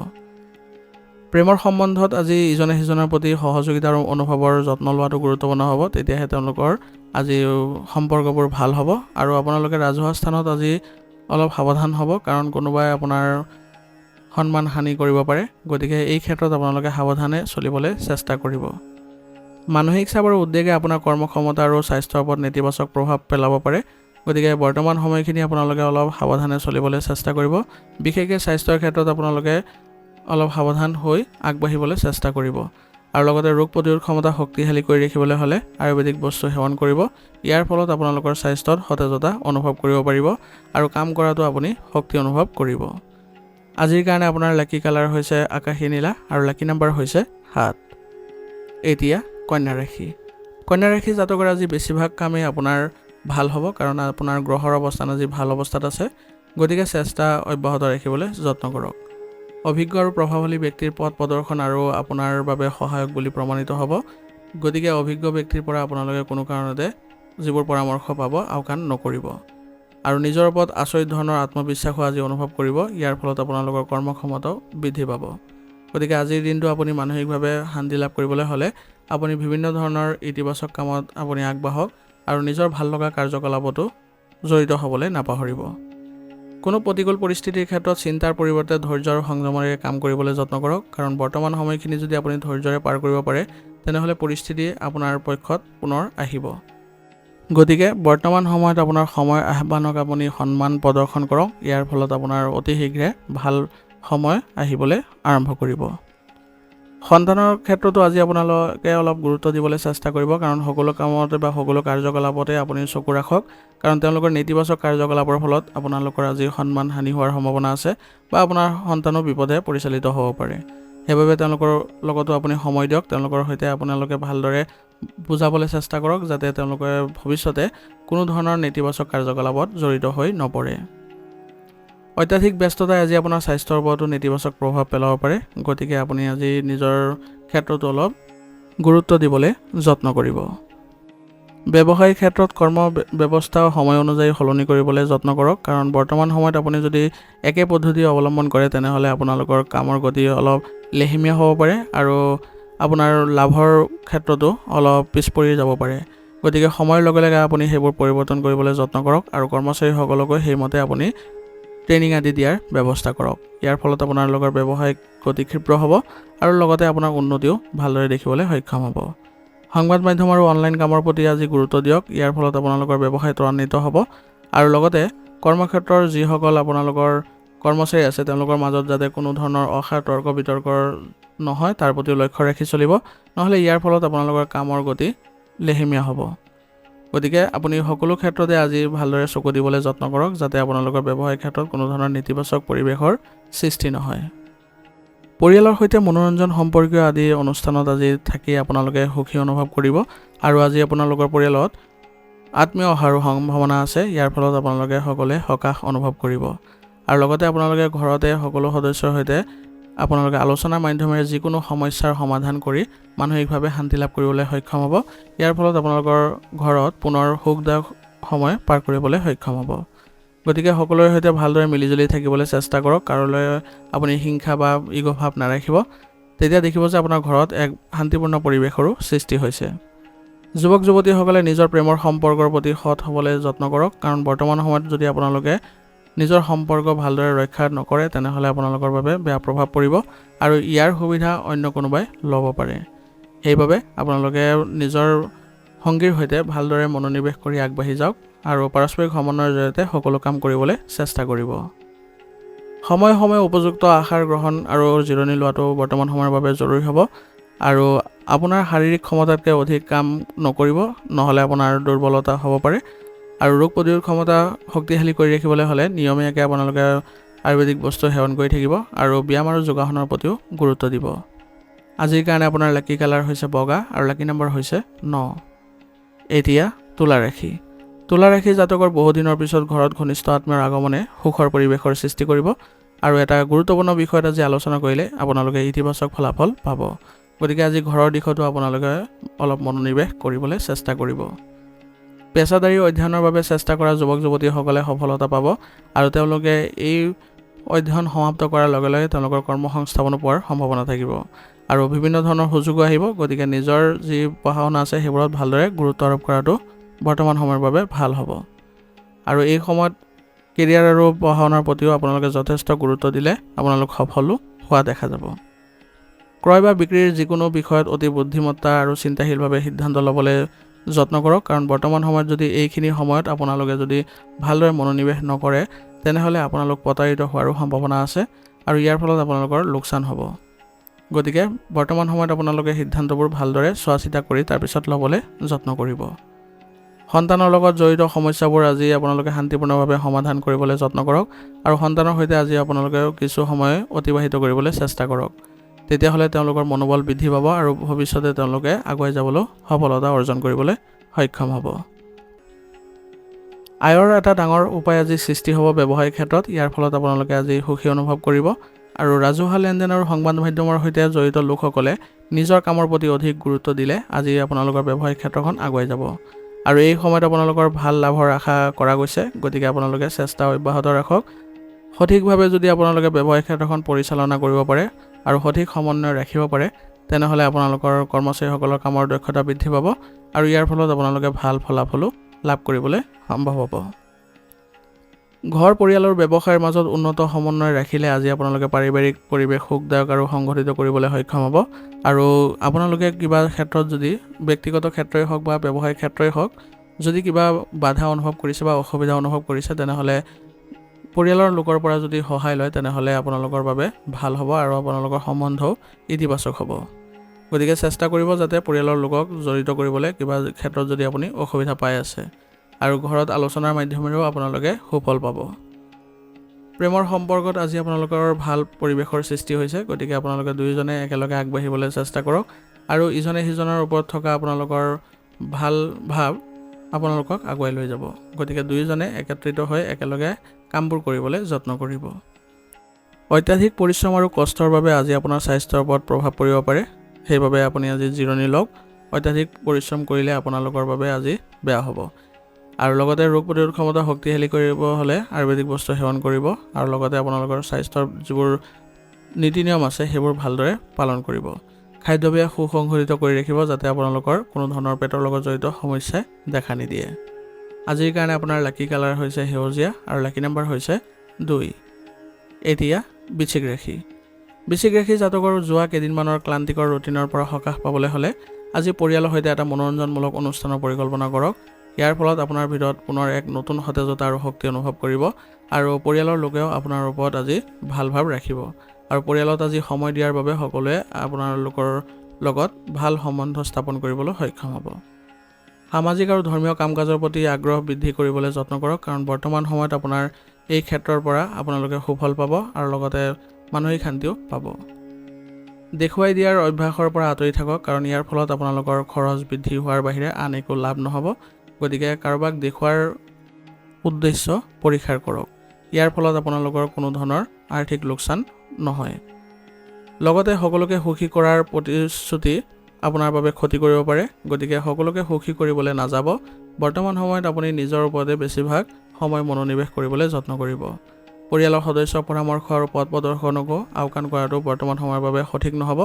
প্ৰেমৰ সম্বন্ধত আজি ইজনে সিজনৰ প্ৰতি সহযোগিতাৰ অনুভৱৰ যত্ন লোৱাটো গুৰুত্বপূৰ্ণ হ'ব। তেতিয়াহে তেওঁলোকৰ আজি সম্পৰ্কবোৰ ভাল হ'ব আৰু আপোনালোকে ৰাজহুৱা স্থানত আজি অলপ সাৱধান হ'ব, কাৰণ কোনোবাই আপোনাৰ সন্মান হানি কৰিব পাৰে। গতিকে এই ক্ষেত্ৰত আপোনালোকে সাৱধানে চলিবলৈ চেষ্টা কৰিব। মানসিক চাপ আৰু উদ্বেগে আপোনাৰ কৰ্মক্ষমতা আৰু স্বাস্থ্যৰ ওপৰত নেতিবাচক প্ৰভাৱ পেলাব পাৰে। গতিকে বৰ্তমান সময়খিনি আপোনালোকে অলপ সাৱধানে চলিবলৈ চেষ্টা কৰিব। বিশেষকৈ স্বাস্থ্যৰ ক্ষেত্ৰত আপোনালোকে অলপ সাৱধান হৈ আগবাঢ়িবলৈ চেষ্টা কৰিব আৰু লগতে ৰোগ প্ৰতিৰোধ ক্ষমতা শক্তিশালী কৰি ৰাখিবলৈ হ'লে আয়ুৰ্বেদিক বস্তু সেৱন কৰিব। ইয়াৰ ফলত আপোনালোকৰ স্বাস্থ্যত সতেজতা অনুভৱ কৰিব পাৰিব আৰু কাম কৰাটো আপুনি শক্তি অনুভৱ কৰিব। আজিৰ কাৰণে আপোনাৰ লাকি কালাৰ হৈছে আকাশী নীলা আৰু লাকি নাম্বাৰ হৈছে 7। এতিয়া কন্যা ৰাশি। কন্যা ৰাশি জাতকৰ আজি বেছিভাগ কামেই আপোনাৰ ভাল হ'ব, কাৰণ আপোনাৰ গ্ৰহৰ অৱস্থান আজি ভাল অৱস্থাত আছে। গতিকে চেষ্টা অব্যাহত ৰাখিবলৈ যত্ন কৰক। অভিজ্ঞ আৰু প্ৰভাৱশালী ব্যক্তিৰ পথ প্ৰদৰ্শন আৰু আপোনাৰ বাবে সহায়ক বুলি প্ৰমাণিত হ'ব। গতিকে অভিজ্ঞ ব্যক্তিৰ পৰা আপোনালোকে কোনো কাৰণতে যিবোৰ পৰামৰ্শ পাব আওকাণ নকৰিব আৰু নিজৰ ওপৰত আচৰিত ধৰণৰ আত্মবিশ্বাসো আজি অনুভৱ কৰিব। ইয়াৰ ফলত আপোনালোকৰ কৰ্মক্ষমতাও বৃদ্ধি পাব। গতিকে আজিৰ দিনটো আপুনি মানসিকভাৱে শান্তি লাভ কৰিবলৈ হ'লে আপুনি বিভিন্ন ধৰণৰ ইতিবাচক কামত আপুনি আগবাঢ়ক আৰু নিজৰ ভাল লগা কাৰ্যকলাপতো জড়িত হ'বলৈ নাপাহৰিব। কোনো প্ৰতিকূল পৰিস্থিতিৰ ক্ষেত্ৰত চিন্তাৰ পৰিৱৰ্তে ধৈৰ্য আৰু সংযমৰে কাম কৰিবলৈ যত্ন কৰক, কাৰণ বৰ্তমান সময়খিনি যদি আপুনি ধৈৰ্যৰে পাৰ কৰিব পাৰে তেনেহ'লে পৰিস্থিতি আপোনাৰ পক্ষত পুনৰ আহিব। গতিকে বৰ্তমান সময়ত আপোনাৰ সময় আহ্বানক আপুনি সন্মান প্ৰদৰ্শন কৰক। ইয়াৰ ফলত আপোনাৰ অতি শীঘ্ৰে ভাল সময় আহিবলৈ আৰম্ভ কৰিব। সন্তানৰ ক্ষেত্ৰতো আজি আপোনালোকে অলপ গুৰুত্ব দিবলৈ চেষ্টা কৰিব, কাৰণ সকলো কামতে বা সকলো কাৰ্যকলাপতে আপুনি চকু ৰাখক, কাৰণ তেওঁলোকৰ নেতিবাচক কাৰ্যকলাপৰ ফলত আপোনালোকৰ আজি সন্মান হানি হোৱাৰ সম্ভাৱনা আছে বা আপোনাৰ সন্তানো বিপদে পৰিচালিত হ'ব পাৰে। সেইবাবে তেওঁলোকৰ লগতো আপুনি সময় দিয়ক। তেওঁলোকৰ সৈতে আপোনালোকে ভালদৰে বুজাবলৈ চেষ্টা কৰক, যাতে তেওঁলোকে ভৱিষ্যতে কোনো ধৰণৰ নেতিবাচক কাৰ্যকলাপত জড়িত হৈ নপৰে। অত্যাধিক ব্যস্ততাই আজি আপোনাৰ স্বাস্থ্যৰ ওপৰতো নেতিবাচক প্ৰভাৱ পেলাব পাৰে। গতিকে আপুনি আজি নিজৰ ক্ষেত্ৰতো অলপ গুৰুত্ব দিবলৈ যত্ন কৰিব। ব্যৱসায়িক ক্ষেত্ৰত কৰ্ম ব্যৱস্থা সময় অনুযায়ী সলনি কৰিবলৈ যত্ন কৰক, কাৰণ বৰ্তমান সময়ত আপুনি যদি একে পদ্ধতি অৱলম্বন কৰে তেনেহ'লে আপোনালোকৰ কামৰ গতি অলপ লেহেমীয়া হ'ব পাৰে আৰু আপোনাৰ লাভৰ ক্ষেত্ৰতো অলপ পিছ পৰি যাব পাৰে। গতিকে সময়ৰ লগে লগে আপুনি সেইবোৰ পৰিৱৰ্তন কৰিবলৈ যত্ন কৰক আৰু কৰ্মচাৰীসকলকো সেইমতে আপুনি ট্ৰেইনিং আদি দিয়াৰ ব্যৱস্থা কৰক। ইয়াৰ ফলত আপোনালোকৰ ব্যৱসায়িক গতি ক্ষীপ্ৰ হ'ব আৰু লগতে আপোনাৰ উন্নতিও ভালদৰে দেখিবলৈ সক্ষম হ'ব। সংবাদ মাধ্যম আৰু অনলাইন কামৰ প্ৰতি আজি গুৰুত্ব দিয়ক। ইয়াৰ ফলত আপোনালোকৰ ব্যৱসায় ত্বৰান্বিত হ'ব আৰু লগতে কৰ্মক্ষেত্ৰৰ যিসকল আপোনালোকৰ কৰ্মচাৰী আছে তেওঁলোকৰ মাজত যাতে কোনো ধৰণৰ অসাৰ তৰ্ক বিতৰ্কৰ নহয় তাৰ প্ৰতি লক্ষ্য ৰাখি চলিব, নহ'লে ইয়াৰ ফলত আপোনালোকৰ কামৰ গতি লেহেমীয়া হ'ব। গতিকে আপুনি সকলো ক্ষেত্ৰতে আজি ভালদৰে চকু দিবলৈ যত্ন কৰক যাতে আপোনালোকৰ ব্যৱসায়িক ক্ষেত্ৰত কোনো ধৰণৰ নেতিবাচক পৰিৱেশৰ সৃষ্টি নহয়। পৰিয়ালৰ সৈতে মনোৰঞ্জন সম্পৰ্কীয় আদি অনুষ্ঠানত আজি থাকি আপোনালোকে সুখী অনুভৱ কৰিব আৰু আজি আপোনালোকৰ পৰিয়ালত আত্মীয় অহাৰো সম্ভাৱনা আছে। ইয়াৰ ফলত আপোনালোকে সকলোৱে সকাহ অনুভৱ কৰিব আৰু লগতে আপোনালোকে ঘৰতে সকলো সদস্যৰ সৈতে আপোনালোকে আলোচনাৰ মাধ্যমেৰে যিকোনো সমস্যাৰ সমাধান কৰি মানসিকভাৱে শান্তি লাভ কৰিবলৈ সক্ষম হ'ব। ইয়াৰ ফলত আপোনালোকৰ ঘৰত পুনৰ সুখদায়ক সময় পাৰ কৰিবলৈ সক্ষম হ'ব। গতিকে সকলোৰে সৈতে ভালদৰে মিলিজুলি থাকিবলৈ চেষ্টা কৰক, কাৰোলৈ আপুনি হিংসা বা ইগ' ভাৱ নাৰাখিব। তেতিয়া দেখিব যে আপোনাৰ ঘৰত এক শান্তিপূৰ্ণ পৰিৱেশৰো সৃষ্টি হৈছে। যুৱক যুৱতীসকলে নিজৰ প্ৰেমৰ সম্পৰ্কৰ প্ৰতি সৎ হ'বলৈ যত্ন কৰক, কাৰণ বৰ্তমান সময়ত যদি আপোনালোকে নিজৰ সম্পৰ্ক ভালদৰে ৰক্ষা নকৰে তেনেহ'লে আপোনালোকৰ বাবে বেয়া প্ৰভাৱ পৰিব আৰু ইয়াৰ সুবিধা অন্য কোনোবাই ল'ব পাৰে। সেইবাবে আপোনালোকে নিজৰ সংগীৰ সৈতে ভালদৰে মনোনিৱেশ কৰি আগবাঢ়ি যাওক আৰু পাৰস্পৰিক সমন্বয়ৰ জৰিয়তে সকলো কাম কৰিবলৈ চেষ্টা কৰিব। সময়ে সময়ে উপযুক্ত আহাৰ গ্ৰহণ আৰু জিৰণি লোৱাটো বৰ্তমান সময়ৰ বাবে জৰুৰী হ'ব আৰু আপোনাৰ শাৰীৰিক ক্ষমতাতকৈ অধিক কাম নকৰিব, নহ'লে আপোনাৰ দুৰ্বলতা হ'ব পাৰে। আৰু ৰোগ প্ৰতিৰোধ ক্ষমতা শক্তিশালী কৰি ৰাখিবলৈ হ'লে নিয়মীয়াকৈ আপোনালোকে আয়ুৰ্বেদিক বস্তু সেৱন কৰি থাকিব আৰু ব্যায়াম আৰু যোগাসনৰ প্ৰতিও গুৰুত্ব দিব। আজিৰ কাৰণে আপোনাৰ লাকি কালাৰ হৈছে বগা আৰু লাকি নম্বৰ হৈছে 9। এতিয়া তুলা ৰাশি। তুলা ৰাশি জাতকৰ বহুদিনৰ পিছত ঘৰত ঘনিষ্ঠ আত্মীয়ৰ আগমনে সুখৰ পৰিৱেশৰ সৃষ্টি কৰিব আৰু এটা গুৰুত্বপূৰ্ণ বিষয়ত আজি আলোচনা কৰিলে আপোনালোকে ইতিবাচক ফলাফল পাব। গতিকে আজি ঘৰৰ দিশতো আপোনালোকে অলপ মনোনিৱেশ কৰিবলৈ চেষ্টা কৰিব। পেছাদাৰী অধ্যয়নৰ বাবে চেষ্টা কৰা যুৱক যুৱতীসকলে সফলতা পাব আৰু তেওঁলোকে এই অধ্যয়ন সমাপ্ত কৰাৰ লগে লগে তেওঁলোকৰ কৰ্মসংস্থাপনো পোৱাৰ সম্ভাৱনা থাকিব আৰু বিভিন্ন ধৰণৰ সুযোগো আহিব। গতিকে নিজৰ যি পঢ়া শুনা আছে সেইবোৰত ভালদৰে গুৰুত্ব আৰোপ কৰাটো বৰ্তমান সময়ৰ বাবে ভাল হ'ব আৰু এই সময়ত কেৰিয়াৰ আৰু পঢ়া শুনাৰ প্ৰতিও আপোনালোকে যথেষ্ট গুৰুত্ব দিলে আপোনালোক সফলো হোৱা দেখা যাব। ক্ৰয় বা বিক্ৰীৰ যিকোনো বিষয়ত অতি বুদ্ধিমত্তা আৰু চিন্তাশীলভাৱে সিদ্ধান্ত ল'বলৈ যত্ন কৰক, কাৰণ বৰ্তমান সময়ত যদি এইখিনি সময়ত আপোনালোকে যদি ভালদৰে মনোনিৱেশ নকৰে তেনেহ'লে আপোনালোক প্ৰতাৰিত হোৱাৰো সম্ভাৱনা আছে আৰু ইয়াৰ ফলত আপোনালোকৰ লোকচান হ'ব। গতিকে বৰ্তমান সময়ত আপোনালোকে সিদ্ধান্তবোৰ ভালদৰে চোৱা চিতা কৰি তাৰপিছত ল'বলৈ যত্ন কৰিব। সন্তানৰ লগত জড়িত সমস্যাবোৰ আজি আপোনালোকে শান্তিপূৰ্ণভাৱে সমাধান কৰিবলৈ যত্ন কৰক আৰু সন্তানৰ সৈতে আজি আপোনালোকে কিছু সময় অতিবাহিত কৰিবলৈ চেষ্টা কৰক। তেতিয়াহ'লে তেওঁলোকৰ মনোবল বৃদ্ধি পাব আৰু ভৱিষ্যতে তেওঁলোকে আগুৱাই যাবলৈ সফলতা অৰ্জন কৰিবলৈ সক্ষম হ'ব। আয়ৰ এটা ডাঙৰ উপায় আজি সৃষ্টি হ'ব ব্যৱসায়িক ক্ষেত্ৰত। ইয়াৰ ফলত আপোনালোকে আজি সুখী অনুভৱ কৰিব আৰু ৰাজহুৱা লেনদেন আৰু সংবাদ মাধ্যমৰ সৈতে জড়িত লোকসকলে নিজৰ কামৰ প্ৰতি অধিক গুৰুত্ব দিলে আজি আপোনালোকৰ ব্যৱসায়িক ক্ষেত্ৰখন আগুৱাই যাব আৰু এই সময়ত আপোনালোকৰ ভাল লাভৰ আশা কৰা গৈছে। গতিকে আপোনালোকে চেষ্টা অব্যাহত ৰাখক। সঠিকভাৱে যদি আপোনালোকে ব্যৱসায়িক ক্ষেত্ৰখন পৰিচালনা কৰিব পাৰে আৰু সঠিক সমন্বয় ৰাখিব পাৰে তেনেহ'লে আপোনালোকৰ কৰ্মচাৰীসকলৰ কামৰ দক্ষতা বৃদ্ধি পাব আৰু ইয়াৰ ফলত আপোনালোকে ভাল ফলাফলো লাভ কৰিবলৈ সম্ভৱ হ'ব। ঘৰ পৰিয়ালৰ ব্যৱসায়ৰ মাজত উন্নত সমন্বয় ৰাখিলে আজি আপোনালোকে পাৰিবাৰিক পৰিৱেশ সুখদায়ক আৰু সংগঠিত কৰিবলৈ সক্ষম হ'ব আৰু আপোনালোকে কিবা ক্ষেত্ৰত যদি ব্যক্তিগত ক্ষেত্ৰই হওক বা ব্যৱসায়িক ক্ষেত্ৰই হওক যদি কিবা বাধা অনুভৱ কৰিছে বা অসুবিধা অনুভৱ কৰিছে তেনেহ'লে পৰিয়ালৰ লোকৰ পৰা যদি সহায় লয় তেনেহ'লে আপোনালোকৰ বাবে ভাল হ'ব আৰু আপোনালোকৰ সম্বন্ধও ইতিবাচক হ'ব। গতিকে চেষ্টা কৰিব যাতে পৰিয়ালৰ লোকক জড়িত কৰিবলৈ কিবা ক্ষেত্ৰত যদি আপুনি অসুবিধা পাই আছে আৰু ঘৰত আলোচনাৰ মাধ্যমেৰেও আপোনালোকে সুফল পাব। প্ৰেমৰ সম্পৰ্কত আজি আপোনালোকৰ ভাল পৰিৱেশৰ সৃষ্টি হৈছে। গতিকে আপোনালোকে দুয়োজনে একেলগে আগবাঢ়িবলৈ চেষ্টা কৰক আৰু ইজনে সিজনৰ ওপৰত থকা আপোনালোকৰ ভাল ভাৱ আপোনালোকক আগুৱাই লৈ যাব। গতিকে দুয়োজনে একত্ৰিত হৈ একেলগে কামবোৰ কৰিবলৈ যত্ন কৰিব। অত্যাধিক পৰিশ্ৰম আৰু কষ্টৰ বাবে আজি আপোনাৰ স্বাস্থ্যৰ ওপৰত প্ৰভাৱ পৰিব পাৰে। সেইবাবে আপুনি আজি জিৰণি লওক। অত্যাধিক পৰিশ্ৰম কৰিলে আপোনালোকৰ বাবে আজি বেয়া হ'ব আৰু লগতে ৰোগ প্ৰতিৰোধ ক্ষমতা শক্তিশালী কৰিব হ'লে আয়ুৰ্বেদিক বস্তু সেৱন কৰিব আৰু লগতে আপোনালোকৰ স্বাস্থ্যৰ যিবোৰ নীতি নিয়ম আছে সেইবোৰ ভালদৰে পালন কৰিব। খাদ্যাভ্যাস সুসংগঠিত কৰি ৰাখিব যাতে আপোনালোকৰ কোনো ধৰণৰ পেটৰ লগত জড়িত সমস্যাই দেখা নিদিয়ে। আজিৰ কাৰণে আপোনাৰ লাকি কালাৰ হৈছে সেউজীয়া আৰু লাকি নম্বৰ হৈছে 2। এতিয়া বৃশ্চিক ৰাশি। বৃশ্চিক ৰাশি জাতকৰ যোৱা কেইদিনমানৰ ক্লান্তিকৰ ৰুটিনৰ পৰা সকাহ পাবলৈ হ'লে আজি পৰিয়ালৰ সৈতে এটা মনোৰঞ্জনমূলক অনুষ্ঠানৰ পৰিকল্পনা কৰক। ইয়াৰ ফলত আপোনাৰ ভিতৰত পুনৰ এক নতুন সতেজতা আৰু শক্তি অনুভৱ কৰিব আৰু পৰিয়ালৰ লোকেও আপোনাৰ ওপৰত আজি ভাল ভাৱ ৰাখিব আৰু পৰিয়ালত আজি সময় দিয়াৰ বাবে সকলোৱে আপোনালোকৰ লগত ভাল সম্বন্ধ স্থাপন কৰিবলৈ সক্ষম হ'ব। সামাজিক আৰু ধৰ্মীয় কাম কাজৰ প্ৰতি আগ্ৰহ বৃদ্ধি কৰিবলৈ যত্ন কৰক, কাৰণ বৰ্তমান সময়ত আপোনাৰ এই ক্ষেত্ৰৰ পৰা আপোনালোকে সুফল পাব আৰু লগতে মানসিক শান্তিও পাব। দেখুৱাই দিয়াৰ অভ্যাসৰ পৰা আঁতৰি থাকক, কাৰণ ইয়াৰ ফলত আপোনালোকৰ খৰচ বৃদ্ধি হোৱাৰ বাহিৰে আন একো লাভ নহ'ব। গতিকে কাৰোবাক দেখুৱাৰ উদ্দেশ্য পৰিহাৰ কৰক, ইয়াৰ ফলত আপোনালোকৰ কোনো ধৰণৰ আৰ্থিক লোকচান নহয়। লগতে সকলোকে সুখী কৰাৰ প্ৰতিশ্ৰুতি আপোনাৰ বাবে ক্ষতি কৰিব পাৰে, গতিকে সকলোকে সুখী কৰিবলৈ নাযাব। বৰ্তমান সময়ত আপুনি নিজৰ ওপৰতে বেছিভাগ সময় মনোনিৱেশ কৰিবলৈ যত্ন কৰিব। পৰিয়ালৰ সদস্যৰ পৰামৰ্শ আৰু পথ প্ৰদৰ্শনকো আওকাণ কৰাটো বৰ্তমান সময়ৰ বাবে সঠিক নহ'ব,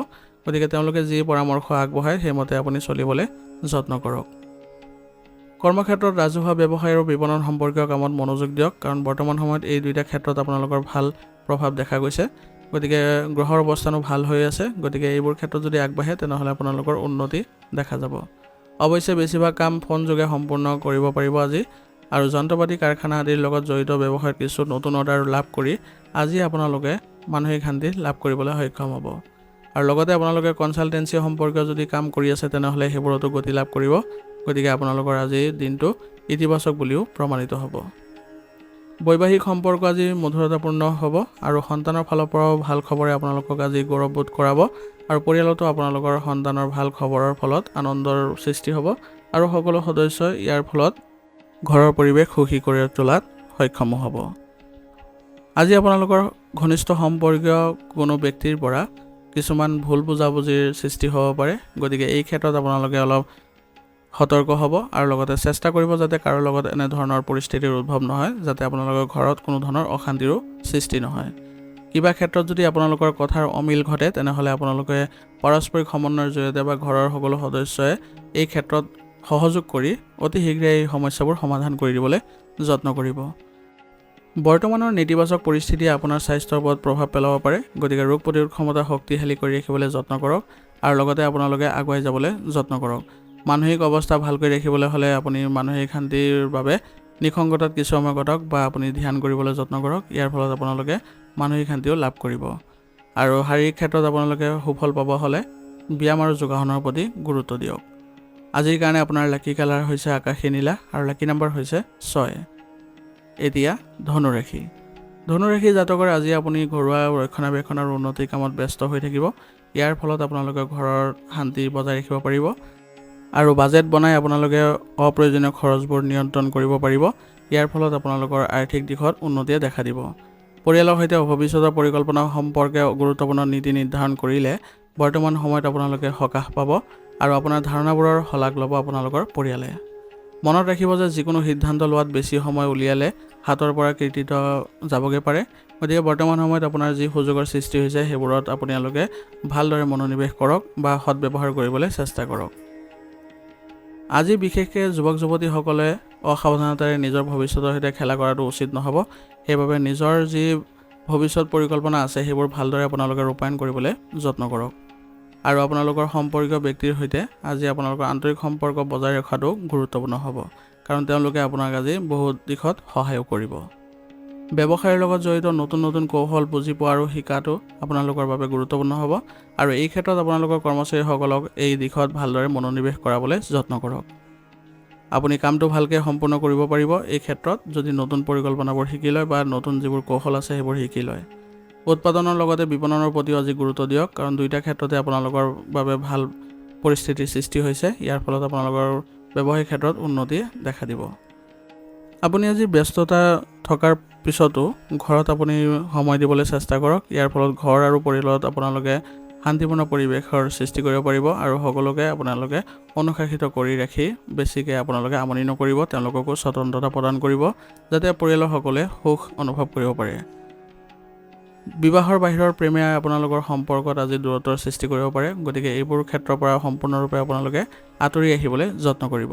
গতিকে তেওঁলোকে যি পৰামৰ্শ আগবঢ়ায় সেইমতে আপুনি চলিবলৈ যত্ন কৰক। কৰ্মক্ষেত্ৰত ৰাজহুৱা ব্যৱসায় আৰু বিপণন সম্পৰ্কীয় কামত মনোযোগ দিয়ক, কাৰণ বৰ্তমান সময়ত এই দুয়োটা ক্ষেত্ৰত আপোনালোকৰ ভাল প্ৰভাৱ দেখা গৈছে। গতিকে গ্ৰহৰ অৱস্থানো ভাল হৈ আছে, গতিকে এইবোৰ ক্ষেত্ৰত যদি আগবাঢ়ে তেনেহ'লে আপোনালোকৰ উন্নতি দেখা যাব। অৱশ্যে বেছিভাগ কাম ফোন যোগে সম্পূৰ্ণ কৰিব পাৰিব আজি, আৰু যন্ত্ৰপাতি কাৰখানা আদিৰ লগত জড়িত ব্যৱসায়ত কিছু নতুন অৰ্ডাৰ লাভ কৰি আজি আপোনালোকে মানসিক শান্তি লাভ কৰিবলৈ সক্ষম হ'ব। আৰু লগতে আপোনালোকে কনচালটেঞ্চি সম্পৰ্কীয় যদি কাম কৰি আছে তেনেহ'লে সেইবোৰতো গতি লাভ কৰিব। গতিকে আপোনালোকৰ আজি দিনটো ইতিবাচক বুলিও প্ৰমাণিত হ'ব। বৈবাহিক সম্পৰ্ক আজি মধুৰতাপূৰ্ণ হ'ব আৰু সন্তানৰ ফালৰ পৰাও ভাল খবৰে আপোনালোকক আজি গৌৰৱবোধ কৰাব, আৰু পৰিয়ালতো আপোনালোকৰ সন্তানৰ ভাল খবৰৰ ফলত আনন্দৰ সৃষ্টি হ'ব আৰু সকলো সদস্যই ইয়াৰ ফলত ঘৰৰ পৰিৱেশ সুখী কৰি তোলাত সক্ষম হ'ব। আজি আপোনালোকৰ ঘনিষ্ঠ সম্পৰ্কীয় কোনো ব্যক্তিৰ পৰা কিছুমান ভুল বুজাবুজিৰ সৃষ্টি হ'ব পাৰে, গতিকে এই ক্ষেত্ৰত আপোনালোকে অলপ সতৰ্ক হ'ব আৰু লগতে চেষ্টা কৰিব যাতে কাৰো লগত এনেধৰণৰ পৰিস্থিতিৰ উদ্ভৱ নহয়, যাতে আপোনালোকৰ ঘৰত কোনো ধৰণৰ অশান্তিৰো সৃষ্টি নহয়। কিবা ক্ষেত্ৰত যদি আপোনালোকৰ কথাৰ অমিল ঘটে তেনেহ'লে আপোনালোকে পাৰস্পৰিক সমন্বয়ৰ জৰিয়তে বা ঘৰৰ সকলো সদস্যই এই ক্ষেত্ৰত সহযোগ কৰি অতি শীঘ্ৰে এই সমস্যাবোৰ সমাধান কৰি দিবলৈ যত্ন কৰিব। বৰ্তমানৰ নেতিবাচক পৰিস্থিতিয়ে আপোনাৰ স্বাস্থ্যৰ ওপৰত প্ৰভাৱ পেলাব পাৰে, গতিকে ৰোগ প্ৰতিৰোধ ক্ষমতা শক্তিশালী কৰি ৰাখিবলৈ যত্ন কৰক আৰু লগতে আপোনালোকে আগুৱাই যাবলৈ যত্ন কৰক। মানসিক অৱস্থা ভালকৈ ৰাখিবলৈ হ'লে আপুনি মানসিক শান্তিৰ বাবে নিসংগতাত কিছু সময় কটাওক বা আপুনি ধ্যান কৰিবলৈ যত্ন কৰক, ইয়াৰ ফলত আপোনালোকে মানসিক শান্তিও লাভ কৰিব। আৰু শাৰীৰিক ক্ষেত্ৰত আপোনালোকে সুফল পাব হ'লে ব্যায়াম আৰু যোগাসনৰ প্ৰতি গুৰুত্ব দিয়ক। আজিৰ কাৰণে আপোনাৰ লাকি কালাৰ হৈছে আকাশী নীলা আৰু লাকি নম্বৰ হৈছে 6। এতিয়া ধনুৰাশি জাতকৰ আজি আপুনি ঘৰুৱা ৰক্ষণাবেক্ষণ আৰু উন্নতিৰ কামত ব্যস্ত হৈ থাকিব। ইয়াৰ ফলত আপোনালোকে ঘৰৰ শান্তি বজাই ৰাখিব পাৰিব আৰু বাজেট বনাই আপোনালোকে অপ্ৰয়োজনীয় খৰচবোৰ নিয়ন্ত্ৰণ কৰিব পাৰিব। ইয়াৰ ফলত আপোনালোকৰ আৰ্থিক দিশত উন্নতিয়ে দেখা দিব। পৰিয়ালৰ সৈতে ভৱিষ্যতৰ পৰিকল্পনা সম্পৰ্কে গুৰুত্বপূৰ্ণ নীতি নিৰ্ধাৰণ কৰিলে বৰ্তমান সময়ত আপোনালোকে সকাহ পাব আৰু আপোনাৰ ধাৰণাবোৰৰ শলাগ ল'ব আপোনালোকৰ পৰিয়ালে। মনত ৰাখিব যে যিকোনো সিদ্ধান্ত লোৱাত বেছি সময় উলিয়ালে হাতৰ পৰা কৃতিত্ব যাবগৈ পাৰে, গতিকে বৰ্তমান সময়ত আপোনাৰ যি সুযোগৰ সৃষ্টি হৈছে সেইবোৰত আপোনালোকে ভালদৰে মনোনিৱেশ কৰক বা সৎব্যৱহাৰ কৰিবলৈ চেষ্টা কৰক। আজি বিশেষকৈ যুৱক যুৱতীসকলে অসাৱধানতাৰে নিজৰ ভৱিষ্যতৰ সৈতে খেলা কৰাটো উচিত নহ'ব। সেইবাবে নিজৰ যি ভৱিষ্যত পৰিকল্পনা আছে সেইবোৰ ভালদৰে আপোনালোকে ৰূপায়ণ কৰিবলৈ যত্ন কৰক আৰু আপোনালোকৰ সম্পৰ্কীয় ব্যক্তিৰ সৈতে আজি আপোনালোকৰ আন্তৰিক সম্পৰ্ক বজাই ৰখাটো গুৰুত্বপূৰ্ণ হ'ব, কাৰণ তেওঁলোকে আপোনাক আজি বহুত দিশত সহায়ো কৰিব। ব্যৱসায়ৰ লগত জড়িত নতুন নতুন কৌশল বুজি পোৱা আৰু শিকাটো আপোনালোকৰ বাবে গুৰুত্বপূৰ্ণ হ'ব আৰু এই ক্ষেত্ৰত আপোনালোকৰ কৰ্মচাৰীসকলক এই দিশত ভালদৰে মনোনিৱেশ কৰাবলৈ যত্ন কৰক। আপুনি কামটো ভালকৈ সম্পূৰ্ণ কৰিব পাৰিব এই ক্ষেত্ৰত যদি নতুন পৰিকল্পনাবোৰ শিকি লয় বা নতুন যিবোৰ কৌশল আছে সেইবোৰ শিকি লয়। উৎপাদনৰ লগতে বিপণনৰ প্ৰতিও আজি গুৰুত্ব দিয়ক, কাৰণ দুয়োটা ক্ষেত্ৰতে আপোনালোকৰ বাবে ভাল পৰিস্থিতিৰ সৃষ্টি হৈছে। ইয়াৰ ফলত আপোনালোকৰ ব্যৱসায়িক ক্ষেত্ৰত উন্নতি দেখা দিব। আপুনি আজি ব্যস্ততা থকাৰ পিছতো ঘৰত আপুনি সময় দিবলৈ চেষ্টা কৰক। ইয়াৰ ফলত ঘৰ আৰু পৰিয়ালত আপোনালোকে শান্তিপূৰ্ণ পৰিৱেশৰ সৃষ্টি কৰিব পাৰিব আৰু সকলোকে আপোনালোকে অনুশাসিত কৰি ৰাখি বেছিকৈ আপোনালোকে আমনি নকৰিব, তেওঁলোককো স্বতন্ত্ৰতা প্ৰদান কৰিব যাতে পৰিয়ালৰ সকলোৱে সুখ অনুভৱ কৰিব পাৰে। বিবাহৰ বাহিৰৰ প্ৰেমে আপোনালোকৰ সম্পৰ্কত আজি দূৰত্বৰ সৃষ্টি কৰিব পাৰে, গতিকে এইবোৰ ক্ষেত্ৰৰ পৰা সম্পূৰ্ণৰূপে আপোনালোকে আঁতৰি আহিবলৈ যত্ন কৰিব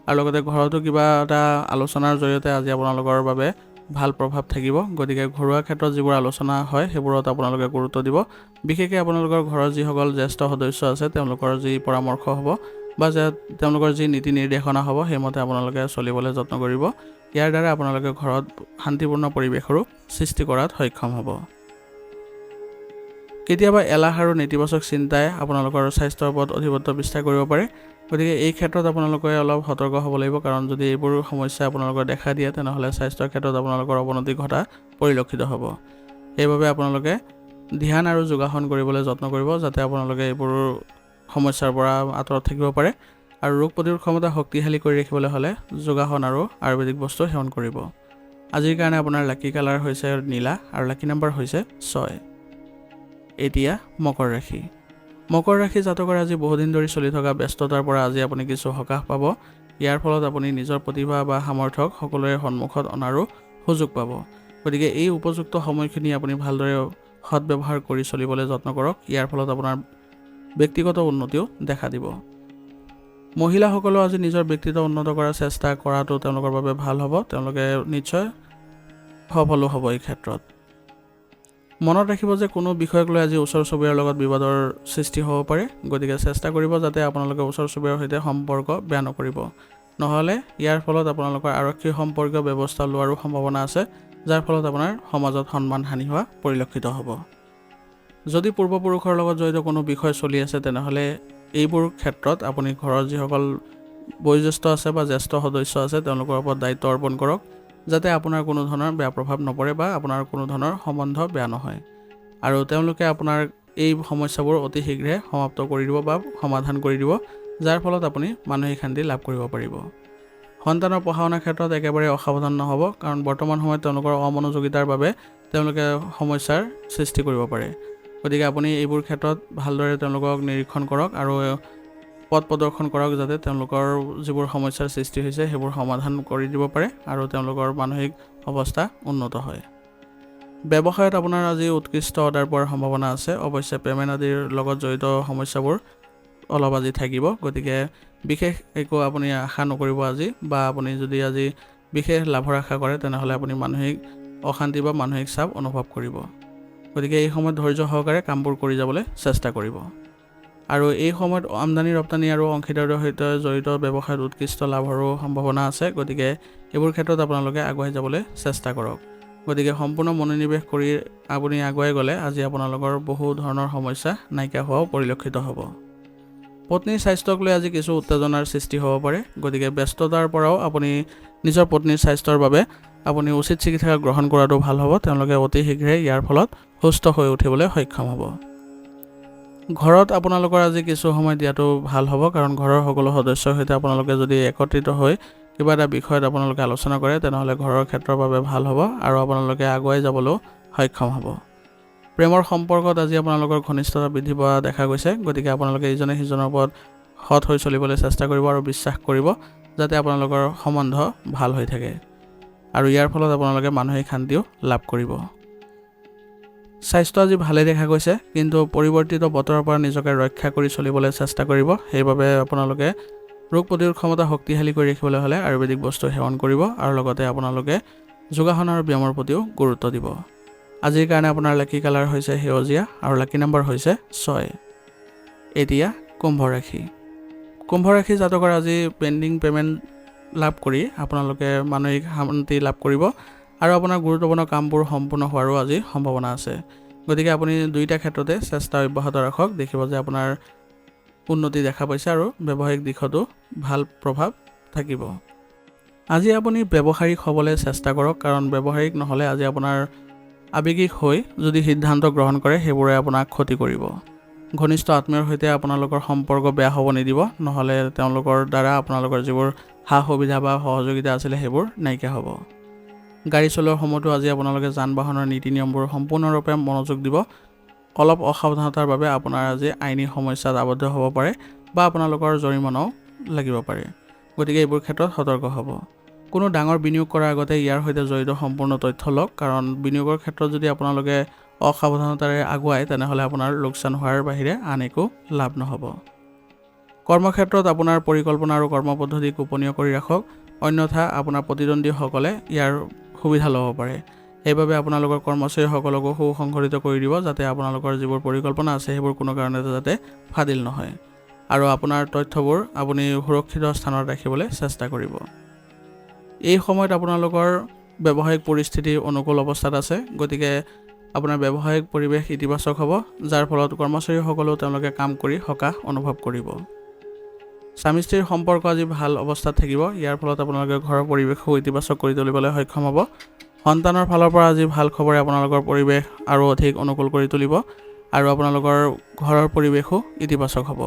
আৰু লগতে ঘৰতো কিবা এটা আলোচনাৰ জৰিয়তে আজি আপোনালোকৰ বাবে ভাল প্ৰভাৱ থাকিব। গতিকে ঘৰুৱা ক্ষেত্ৰত যিবোৰ আলোচনা হয় সেইবোৰত আপোনালোকে গুৰুত্ব দিব। বিশেষকৈ আপোনালোকৰ ঘৰৰ যিসকল জ্যেষ্ঠ সদস্য আছে তেওঁলোকৰ যি পৰামৰ্শ হ'ব বা তেওঁলোকৰ যি নীতি নিৰ্দেশনা হ'ব সেইমতে আপোনালোকে চলিবলৈ যত্ন কৰিব। ইয়াৰ দ্বাৰা আপোনালোকে ঘৰত শান্তিপূৰ্ণ পৰিৱেশৰো সৃষ্টি কৰাত সক্ষম হ'ব। কেতিয়াবা এলাহ আৰু নেতিবাচক চিন্তাই আপোনালোকৰ স্বাস্থ্যৰ ওপৰত অধিপত্য বিস্তাৰ কৰিব পাৰে। গতিকে এই ক্ষেত্ৰত আপোনালোকে অলপ সতৰ্ক হ'ব লাগিব, কাৰণ যদি এইবোৰ সমস্যা আপোনালোকৰ দেখা দিয়ে তেনেহ'লে স্বাস্থ্যৰ ক্ষেত্ৰত আপোনালোকৰ অৱনতি ঘটা পৰিলক্ষিত হ'ব। সেইবাবে আপোনালোকে ধ্যান আৰু যোগাসন কৰিবলৈ যত্ন কৰিব, যাতে আপোনালোকে এইবোৰ সমস্যাৰ পৰা আঁতৰত থাকিব পাৰে। আৰু ৰোগ প্ৰতিৰোধ ক্ষমতা শক্তিশালী কৰি ৰাখিবলৈ হ'লে যোগাসন আৰু আয়ুৰ্বেদিক বস্তু সেৱন কৰিব। আজিৰ কাৰণে আপোনাৰ লাকি কালাৰ হৈছে নীলা আৰু লাকি নম্বৰ হৈছে 6। এতিয়া মকৰ ৰাশি। মকৰ ৰাশি জাতকৰ আজি বহুদিন ধৰি চলি থকা ব্যস্ততাৰ পৰা আজি আপুনি কিছু সকাহ পাব। ইয়াৰ ফলত আপুনি নিজৰ প্ৰতিভা বা সামৰ্থ্যক সকলোৰে সন্মুখত অনাৰো সুযোগ পাব। গতিকে এই উপযুক্ত সময়খিনি আপুনি ভালদৰে সৎব্যৱহাৰ কৰি চলিবলৈ যত্ন কৰক। ইয়াৰ ফলত আপোনাৰ ব্যক্তিগত উন্নতিও দেখা দিব। মহিলাসকলেও আজি নিজৰ ব্যক্তিত্ব উন্নত কৰাৰ চেষ্টা কৰাটো তেওঁলোকৰ বাবে ভাল হ'ব। তেওঁলোকে নিশ্চয় সফলো হ'ব এই ক্ষেত্ৰত। মনত ৰাখিব যে কোনো বিষয়ক লৈ আজি ওচৰ চুবুৰীয়াৰ লগত বিবাদৰ সৃষ্টি হ'ব পাৰে। গতিকে চেষ্টা কৰিব যাতে আপোনালোকে ওচৰ চুবুৰীয়াৰ সৈতে সম্পৰ্ক বেয়া নকৰিব। নহ'লে ইয়াৰ ফলত আপোনালোকৰ আৰক্ষী সম্পৰ্কীয় ব্যৱস্থা লোৱাৰো সম্ভাৱনা আছে, যাৰ ফলত আপোনাৰ সমাজত সন্মান হানি হোৱা পৰিলক্ষিত হ'ব। যদি পূৰ্বপুৰুষৰ লগত জড়িত কোনো বিষয় চলি আছে তেনেহ'লে এইবোৰ ক্ষেত্ৰত আপুনি ঘৰৰ যিসকল বয়োজ্যেষ্ঠ আছে বা জ্যেষ্ঠ সদস্য আছে তেওঁলোকৰ ওপৰত দায়িত্ব অৰ্পণ কৰক, যাতে আপোনাৰ কোনো ধৰণৰ বেয়া প্ৰভাৱ নপৰে বা আপোনাৰ কোনো ধৰণৰ সম্বন্ধ বেয়া নহয়। আৰু তেওঁলোকে আপোনাৰ এই সমস্যাবোৰ অতি শীঘ্ৰে সমাপ্ত কৰি দিব বা সমাধান কৰি দিব, যাৰ ফলত আপুনি মানসিক শান্তি লাভ কৰিব পাৰিব। সন্তানৰ পঢ়া শুনাৰ ক্ষেত্ৰত একেবাৰে অসাৱধান নহ'ব, কাৰণ বৰ্তমান সময়ত তেওঁলোকৰ অমনোযোগিতাৰ বাবে তেওঁলোকে সমস্যাৰ সৃষ্টি কৰিব পাৰে। গতিকে আপুনি এইবোৰ ক্ষেত্ৰত ভালদৰে তেওঁলোকক নিৰীক্ষণ কৰক আৰু পথ প্ৰদৰ্শন কৰক, যাতে তেওঁলোকৰ যিবোৰ সমস্যাৰ সৃষ্টি হৈছে সেইবোৰ সমাধান কৰি দিব পাৰে আৰু তেওঁলোকৰ মানসিক অৱস্থা উন্নত হয়। ব্যৱসায়ত আপোনাৰ আজি উৎকৃষ্ট অৰ্ডাৰ পোৱাৰ সম্ভাৱনা আছে। অৱশ্যে পে'মেণ্ট আদিৰ লগত জড়িত সমস্যাবোৰ অলপ আজি থাকিব। গতিকে বিশেষ একো আপুনি আশা নকৰিব আজি, বা আপুনি যদি আজি বিশেষ লাভৰ আশা কৰে তেনেহ'লে আপুনি মানসিক অশান্তি বা মানসিক চাপ অনুভৱ কৰিব। গতিকে এই সময়ত ধৈৰ্য সহকাৰে কামবোৰ কৰি যাবলৈ চেষ্টা কৰিব। আৰু এই সময়ত আমদানি ৰপ্তানি আৰু অংশীদাৰৰ সৈতে জড়িত ব্যৱসায়ত উৎকৃষ্ট লাভৰো সম্ভাৱনা আছে। গতিকে এইবোৰ ক্ষেত্ৰত আপোনালোকে আগুৱাই যাবলৈ চেষ্টা কৰক। গতিকে সম্পূৰ্ণ মনোনিৱেশ কৰি আপুনি আগুৱাই গ'লে আজি আপোনালোকৰ বহু ধৰণৰ সমস্যা নাইকিয়া হোৱাও পৰিলক্ষিত হ'ব। পত্নীৰ স্বাস্থ্যক লৈ আজি কিছু উত্তেজনাৰ সৃষ্টি হ'ব পাৰে। গতিকে ব্যস্ততাৰ পৰাও আপুনি নিজৰ পত্নীৰ স্বাস্থ্যৰ বাবে আপুনি উচিত চিকিৎসা গ্ৰহণ কৰাটো ভাল হ'ব। তেওঁলোকে অতি শীঘ্ৰে ইয়াৰ ফলত সুস্থ হৈ উঠিবলৈ সক্ষম হ'ব। ঘৰত আপোনালোকৰ আজি কিছু সময় দিয়াটো ভাল হ'ব, কাৰণ ঘৰৰ সকলো সদস্যৰ সৈতে আপোনালোকে যদি একত্ৰিত হৈ কিবা এটা বিষয়ত আপোনালোকে আলোচনা কৰে তেনেহ'লে ঘৰৰ ক্ষেত্ৰৰ বাবে ভাল হ'ব আৰু আপোনালোকে আগুৱাই যাবলৈও সক্ষম হ'ব। প্ৰেমৰ সম্পৰ্কত আজি আপোনালোকৰ ঘনিষ্ঠতা বৃদ্ধি পোৱা দেখা গৈছে। গতিকে আপোনালোকে ইজনে সিজনৰ ওপৰত সৎ হৈ চলিবলৈ চেষ্টা কৰিব আৰু বিশ্বাস কৰিব, যাতে আপোনালোকৰ সম্বন্ধ ভাল হৈ থাকে আৰু ইয়াৰ ফলত আপোনালোকে মানসিক শান্তিও লাভ কৰিব। স্বাস্থ্য আজি ভালেই দেখা গৈছে, কিন্তু পৰিৱৰ্তিত বতৰৰ পৰা নিজকে ৰক্ষা কৰি চলিবলৈ চেষ্টা কৰিব। সেইবাবে আপোনালোকে ৰোগ প্ৰতিৰোধ ক্ষমতা শক্তিশালী কৰি ৰাখিবলৈ হ'লে আয়ুৰ্বেদিক বস্তু সেৱন কৰিব আৰু লগতে আপোনালোকে যোগাসন আৰু ব্যায়ামৰ প্ৰতিও গুৰুত্ব দিব। আজিৰ কাৰণে আপোনাৰ লাকি কালাৰ হৈছে সেউজীয়া আৰু লাকি নম্বৰ হৈছে 6। এতিয়া কুম্ভ ৰাশি। কুম্ভ ৰাশি জাতকৰ আজি পেণ্ডিং পে'মেণ্ট লাভ কৰি আপোনালোকে মানসিক শান্তি লাভ কৰিব আৰু আপোনাৰ গুৰুত্বপূৰ্ণ কামবোৰ সম্পূৰ্ণ হোৱাৰো আজি সম্ভাৱনা আছে। গতিকে আপুনি দুয়োটা ক্ষেত্ৰতে চেষ্টা অব্যাহত ৰাখক। দেখিব যে আপোনাৰ উন্নতি দেখা পাইছে আৰু ব্যৱসায়িক দিশতো ভাল প্ৰভাৱ থাকিব। আজি আপুনি ব্যৱহাৰিক হ'বলৈ চেষ্টা কৰক, কাৰণ ব্যৱহাৰিক নহ'লে আজি আপোনাৰ আৱেগিক হৈ যদি সিদ্ধান্ত গ্ৰহণ কৰে সেইবোৰে আপোনাক ক্ষতি কৰিব। ঘনিষ্ঠ আত্মীয়ৰ সৈতে আপোনালোকৰ সম্পৰ্ক বেয়া হ'ব নিদিব, নহ'লে তেওঁলোকৰ দ্বাৰা আপোনালোকৰ যিবোৰ সা সুবিধা বা সহযোগিতা আছিলে সেইবোৰ নাইকিয়া হ'ব। গাড়ী চলোৱাৰ সময়তো আজি আপোনালোকে যান বাহনৰ নীতি নিয়মবোৰ সম্পূৰ্ণৰূপে মনোযোগ দিব। অলপ অসাৱধানতাৰ বাবে আপোনাৰ আজি আইনী সমস্যাত আবদ্ধ হ'ব পাৰে বা আপোনালোকৰ জৰিমনাও লাগিব পাৰে। গতিকে এইবোৰ ক্ষেত্ৰত সতৰ্ক হ'ব। কোনো ডাঙৰ বিনিয়োগ কৰাৰ আগতে ইয়াৰ সৈতে জড়িত সম্পূৰ্ণ তথ্য লওক, কাৰণ বিনিয়োগৰ ক্ষেত্ৰত যদি আপোনালোকে অসাৱধানতাৰে আগুৱায় তেনেহ'লে আপোনাৰ লোকচান হোৱাৰ বাহিৰে আন একো লাভ নহ'ব। কৰ্মক্ষেত্ৰত আপোনাৰ পৰিকল্পনা আৰু কৰ্মপদ্ধতি গোপনীয় কৰি ৰাখক, অন্যথা আপোনাৰ প্ৰতিদ্বন্দ্বীসকলে ইয়াৰ সুবিধা ল'ব পাৰে। সেইবাবে আপোনালোকৰ কৰ্মচাৰীসকলকো সুসংগঠিত কৰি দিব, যাতে আপোনালোকৰ যিবোৰ পৰিকল্পনা আছে সেইবোৰ কোনো কাৰণতে যাতে ফাদিল নহয়। আৰু আপোনাৰ তথ্যবোৰ আপুনি সুৰক্ষিত স্থানত ৰাখিবলৈ চেষ্টা কৰিব। এই সময়ত আপোনালোকৰ ব্যৱসায়িক পৰিস্থিতি অনুকূল অৱস্থাত আছে, গতিকে আপোনাৰ ব্যৱসায়িক পৰিৱেশ ইতিবাচক হ'ব, যাৰ ফলত কৰ্মচাৰীসকলেও তেওঁলোকে কাম কৰি সকাহ অনুভৱ কৰিব। স্বামী স্ত্ৰীৰ সম্পৰ্ক আজি ভাল অৱস্থাত থাকিব, ইয়াৰ ফলত আপোনালোকে ঘৰৰ পৰিৱেশো ইতিবাচক কৰি তুলিবলৈ সক্ষম হ'ব। সন্তানৰ ফালৰ পৰা আজি ভাল খবৰে আপোনালোকৰ পৰিৱেশ আৰু অধিক অনুকূল কৰি তুলিব আৰু আপোনালোকৰ ঘৰৰ পৰিৱেশো ইতিবাচক হ'ব।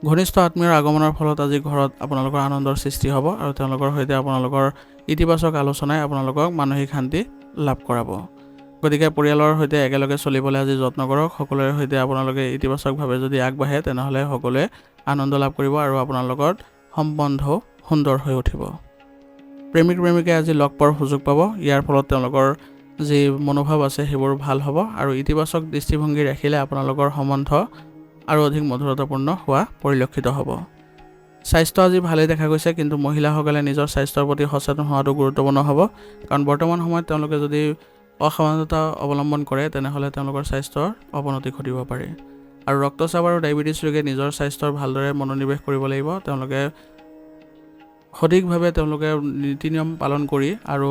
ঘনিষ্ঠ আত্মীয়ৰ আগমনৰ ফলত আজি ঘৰত আপোনালোকৰ আনন্দৰ সৃষ্টি হ'ব আৰু তেওঁলোকৰ সৈতে আপোনালোকৰ ইতিবাচক আলোচনাই আপোনালোকক মানসিক শান্তি লাভ কৰাব। গতিকে পৰিয়ালৰ সৈতে একেলগে চলিবলৈ আজি যত্ন কৰক। সকলোৰে সৈতে আপোনালোকে ইতিবাচকভাৱে যদি আগবাঢ়ে তেনেহ'লে সকলোৱে আনন্দ লাভ কৰিব আৰু আপোনাৰ লগত সম্বন্ধও সুন্দৰ হৈ উঠিব। প্ৰেমিক প্ৰেমিকাই আজি লগ পোৱাৰ সুযোগ পাব, ইয়াৰ ফলত তেওঁলোকৰ যি মনোভাৱ আছে সেইবোৰ ভাল হ'ব আৰু ইতিবাচক দৃষ্টিভংগী ৰাখিলে আপোনালোকৰ সম্বন্ধ আৰু অধিক মধুৰতাপূৰ্ণ হোৱা পৰিলক্ষিত হ'ব। স্বাস্থ্য আজি ভালেই দেখা গৈছে, কিন্তু মহিলাসকলে নিজৰ স্বাস্থ্যৰ প্ৰতি সচেতন হোৱাটো গুৰুত্বপূৰ্ণ হ'ব, কাৰণ বৰ্তমান সময়ত তেওঁলোকে যদি অসাৱধানতা অৱলম্বন কৰে তেনেহ'লে তেওঁলোকৰ স্বাস্থ্যৰ অৱনতি ঘটিব পাৰে। আৰু ৰক্তচাপ আৰু ডায়েবেটিছ ৰোগীয়ে নিজৰ স্বাস্থ্যৰ ভালদৰে মনোনিৱেশ কৰিব লাগিব। তেওঁলোকে সঠিকভাৱে নীতি নিয়ম পালন কৰি আৰু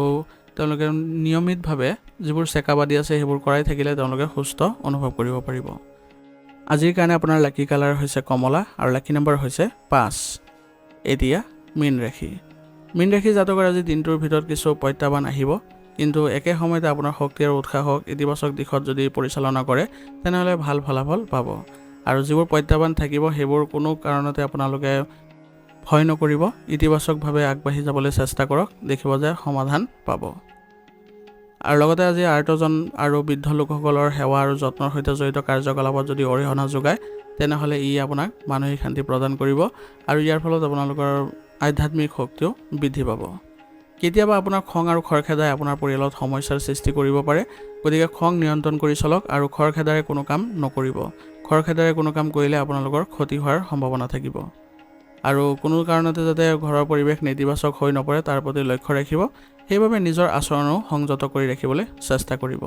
তেওঁলোকে নিয়মিতভাৱে যিবোৰ চেকআপ আদি আছে সেইবোৰ কৰাই থাকিলে তেওঁলোকে সুস্থ অনুভৱ কৰিব পাৰিব। আজিৰ কাৰণে আপোনাৰ লাকি কালাৰ হৈছে কমলা আৰু লাকি নম্বৰ হৈছে 5। এতিয়া মীন ৰাশি। মীন ৰাশি জাতকৰ আজি দিনটোৰ ভিতৰত কিছু প্ৰত্যাহ্বান আহিব, কিন্তু একে সময়তে আপোনাৰ শক্তি আৰু উৎসাহক ইতিবাচক দিশত যদি পৰিচালনা কৰে তেনেহ'লে ভাল ফলাফল পাব। আৰু যিবোৰ প্ৰত্যাহ্বান থাকিব সেইবোৰ কোনো কাৰণতে আপোনালোকে ভয় নকৰিব, ইতিবাচকভাৱে আগবাঢ়ি যাবলৈ চেষ্টা কৰক, দেখিব যে সমাধান পাব। আৰু লগতে আজি আৰ্তজন আৰু বৃদ্ধ লোকসকলৰ সেৱা আৰু যত্নৰ সৈতে জড়িত কাৰ্যকলাপত যদি অৰিহণা যোগায় তেনেহ'লে ই আপোনাক মানসিক শান্তি প্ৰদান কৰিব আৰু ইয়াৰ ফলত আপোনালোকৰ আধ্যাত্মিক শক্তিও বৃদ্ধি পাব। কেতিয়াবা আপোনাৰ খং আৰু খৰখেদাই আপোনাৰ পৰিয়ালত সমস্যাৰ সৃষ্টি কৰিব পাৰে, গতিকে খং নিয়ন্ত্ৰণ কৰি চলক আৰু খৰখেদাৰে কোনো কাম নকৰিব। খৰখেদাৰে কোনো কাম কৰিলে আপোনালোকৰ ক্ষতি হোৱাৰ সম্ভাৱনা থাকিব। আৰু কোনো কাৰণতে যাতে ঘৰৰ পৰিৱেশ নেতিবাচক হৈ নপৰে তাৰ প্ৰতি লক্ষ্য ৰাখিব, সেইবাবে নিজৰ আচৰণো সংযত কৰি ৰাখিবলৈ চেষ্টা কৰিব।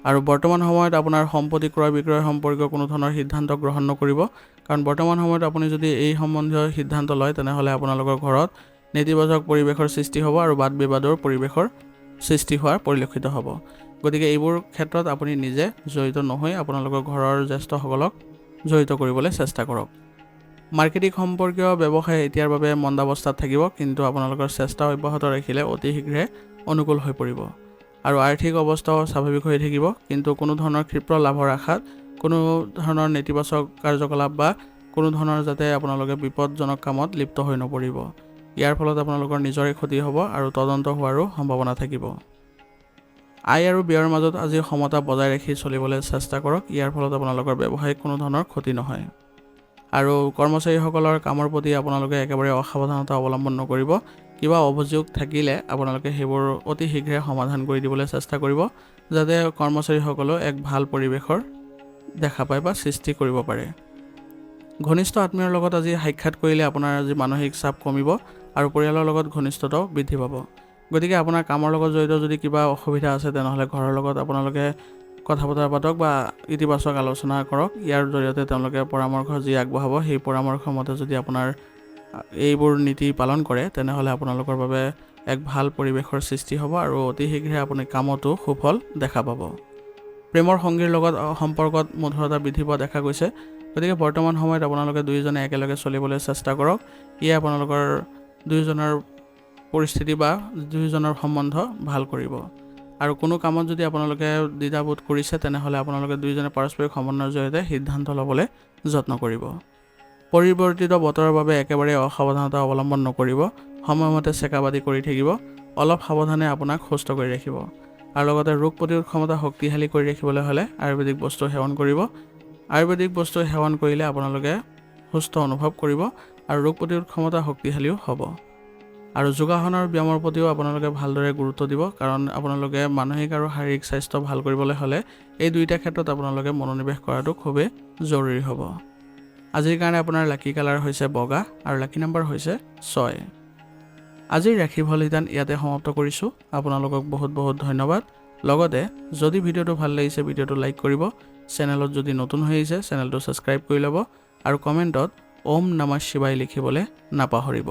আৰু বৰ্তমান সময়ত আপোনাৰ সম্পত্তি ক্ৰয় বিক্ৰয় সম্পৰ্কীয় কোনো ধৰণৰ সিদ্ধান্ত গ্ৰহণ নকৰিব, কাৰণ বৰ্তমান সময়ত আপুনি যদি এই সম্বন্ধীয় সিদ্ধান্ত লয় তেনেহ'লে আপোনালোকৰ ঘৰত নেতিবাচক পৰিৱেশৰ সৃষ্টি হ'ব আৰু বাদ বিবাদৰ পৰিৱেশৰ সৃষ্টি হোৱাৰ পৰিলক্ষিত হ'ব। গতিকে এইবোৰ ক্ষেত্ৰত আপুনি নিজে জড়িত নহৈ আপোনালোকৰ ঘৰৰ জ্যেষ্ঠসকলক জড়িত কৰিবলৈ চেষ্টা কৰক। মাৰ্কেটিং সম্পৰ্কীয় ব্যৱসায় এতিয়াৰ বাবে মন্দাৱস্থাত থাকিব, কিন্তু আপোনালোকৰ চেষ্টা অব্যাহত ৰাখিলে অতি শীঘ্ৰে অনুকূল হৈ পৰিব। আৰু আৰ্থিক অৱস্থাও স্বাভাৱিক হৈ থাকিব, কিন্তু কোনো ধৰণৰ ক্ষিপ্ৰ লাভৰ আশাত কোনো ধৰণৰ নেতিবাচক কাৰ্যকলাপ বা কোনো ধৰণৰ যাতে আপোনালোকে বিপদজনক কামত লিপ্ত হৈ নপৰিব। ইয়াৰ ফলত আপোনালোকৰ নিজৰে ক্ষতি হ'ব আৰু তদন্ত হোৱাৰো সম্ভাৱনা থাকিব। আয় আৰু ব্যয়ৰ মাজত আজি সমতা বজাই ৰাখি চলিবলৈ চেষ্টা কৰক, ইয়াৰ ফলত আপোনালোকৰ ব্যৱসায়িক কোনো ধৰণৰ ক্ষতি নহয়। আৰু কৰ্মচাৰীসকলৰ কামৰ প্ৰতি আপোনালোকে একেবাৰে অসাৱধানতা অৱলম্বন নকৰিব। কিবা অভিযোগ থাকিলে আপোনালোকে সেইবোৰ অতি শীঘ্ৰে সমাধান কৰি দিবলৈ চেষ্টা কৰিব, যাতে কৰ্মচাৰীসকলেও এক ভাল পৰিৱেশৰ দেখা পায় বা সৃষ্টি কৰিব পাৰে। ঘনিষ্ঠ আত্মীয়ৰ লগত আজি সাক্ষাৎ কৰিলে আপোনাৰ আজি মানসিক চাপ কমিব আৰু পৰিয়ালৰ লগত ঘনিষ্ঠতাও বৃদ্ধি পাব। গতিকে আপোনাৰ কামৰ লগত জড়িত যদি কিবা অসুবিধা আছে তেনেহ'লে ঘৰৰ লগত আপোনালোকে কথা বতৰা পাতক বা ইতিবাচক আলোচনা কৰক। ইয়াৰ জৰিয়তে তেওঁলোকে পৰামৰ্শ যি আগবঢ়াব সেই পৰামৰ্শ মতে যদি আপোনাৰ এইবোৰ নীতি পালন কৰে তেনেহ'লে আপোনালোকৰ বাবে এক ভাল পৰিৱেশৰ সৃষ্টি হ'ব আৰু অতি শীঘ্ৰে আপুনি কামতো সুফল দেখা পাব। প্ৰেমৰ সংগীৰ লগত সম্পৰ্কত মধুৰতা বৃদ্ধি পোৱা দেখা গৈছে, গতিকে বৰ্তমান সময়ত আপোনালোকে দুয়োজনে একেলগে চলিবলৈ চেষ্টা কৰক। ইয়ে আপোনালোকৰ দুয়োজনৰ পৰিস্থিতি বা দুয়োজনৰ সম্বন্ধ ভাল কৰিব। আৰু কোনো কামত যদি আপোনালোকে দ্বিধাবোধ কৰিছে তেনেহ'লে আপোনালোকে দুয়োজনে পাৰস্পৰিক সমন্বয়ৰ জৰিয়তে সিদ্ধান্ত ল'বলৈ যত্ন কৰিব। পৰিৱৰ্তিত বতৰৰ বাবে একেবাৰে অসাৱধানতা অৱলম্বন নকৰিব, সময়মতে চেকআপ আদি কৰি থাকিব, অলপ সাৱধানে আপোনাক সুস্থ কৰি ৰাখিব। আৰু লগতে ৰোগ প্ৰতিৰোধ ক্ষমতা শক্তিশালী কৰি ৰাখিবলৈ হ'লে আয়ুৰ্বেদিক বস্তু সেৱন কৰিব। আয়ুৰ্বেদিক বস্তু সেৱন কৰিলে আপোনালোকে সুস্থ অনুভৱ কৰিব আৰু ৰোগ প্ৰতিৰোধ ক্ষমতা শক্তিশালীও হ'ব। আৰু যোগাসন আৰু ব্যায়ামৰ প্ৰতিও আপোনালোকে ভালদৰে গুৰুত্ব দিব, কাৰণ আপোনালোকে মানসিক আৰু শাৰীৰিক স্বাস্থ্য ভাল কৰিবলৈ হ'লে এই দুইটা ক্ষেত্ৰত আপোনালোকে মনোনিৱেশ কৰাটো খুবেই জৰুৰী হ'ব। আজিৰ কাৰণে আপোনাৰ লাকি কালাৰ হৈছে বগা আৰু লাকি নম্বৰ হৈছে 6। আজিৰ ৰাশিফল নিদান ইয়াতে সমাপ্ত কৰিছোঁ। আপোনালোকক বহুত বহুত ধন্যবাদ। লগতে যদি ভিডিঅ'টো ভাল লাগিছে ভিডিঅ'টো লাইক কৰিব, চেনেলত যদি নতুন হৈ আহিছে চেনেলটো ছাবস্ক্ৰাইব কৰি ল'ব আৰু কমেণ্টত ওম নমঃ শিৱায় লিখিবলৈ নাপাহৰিব।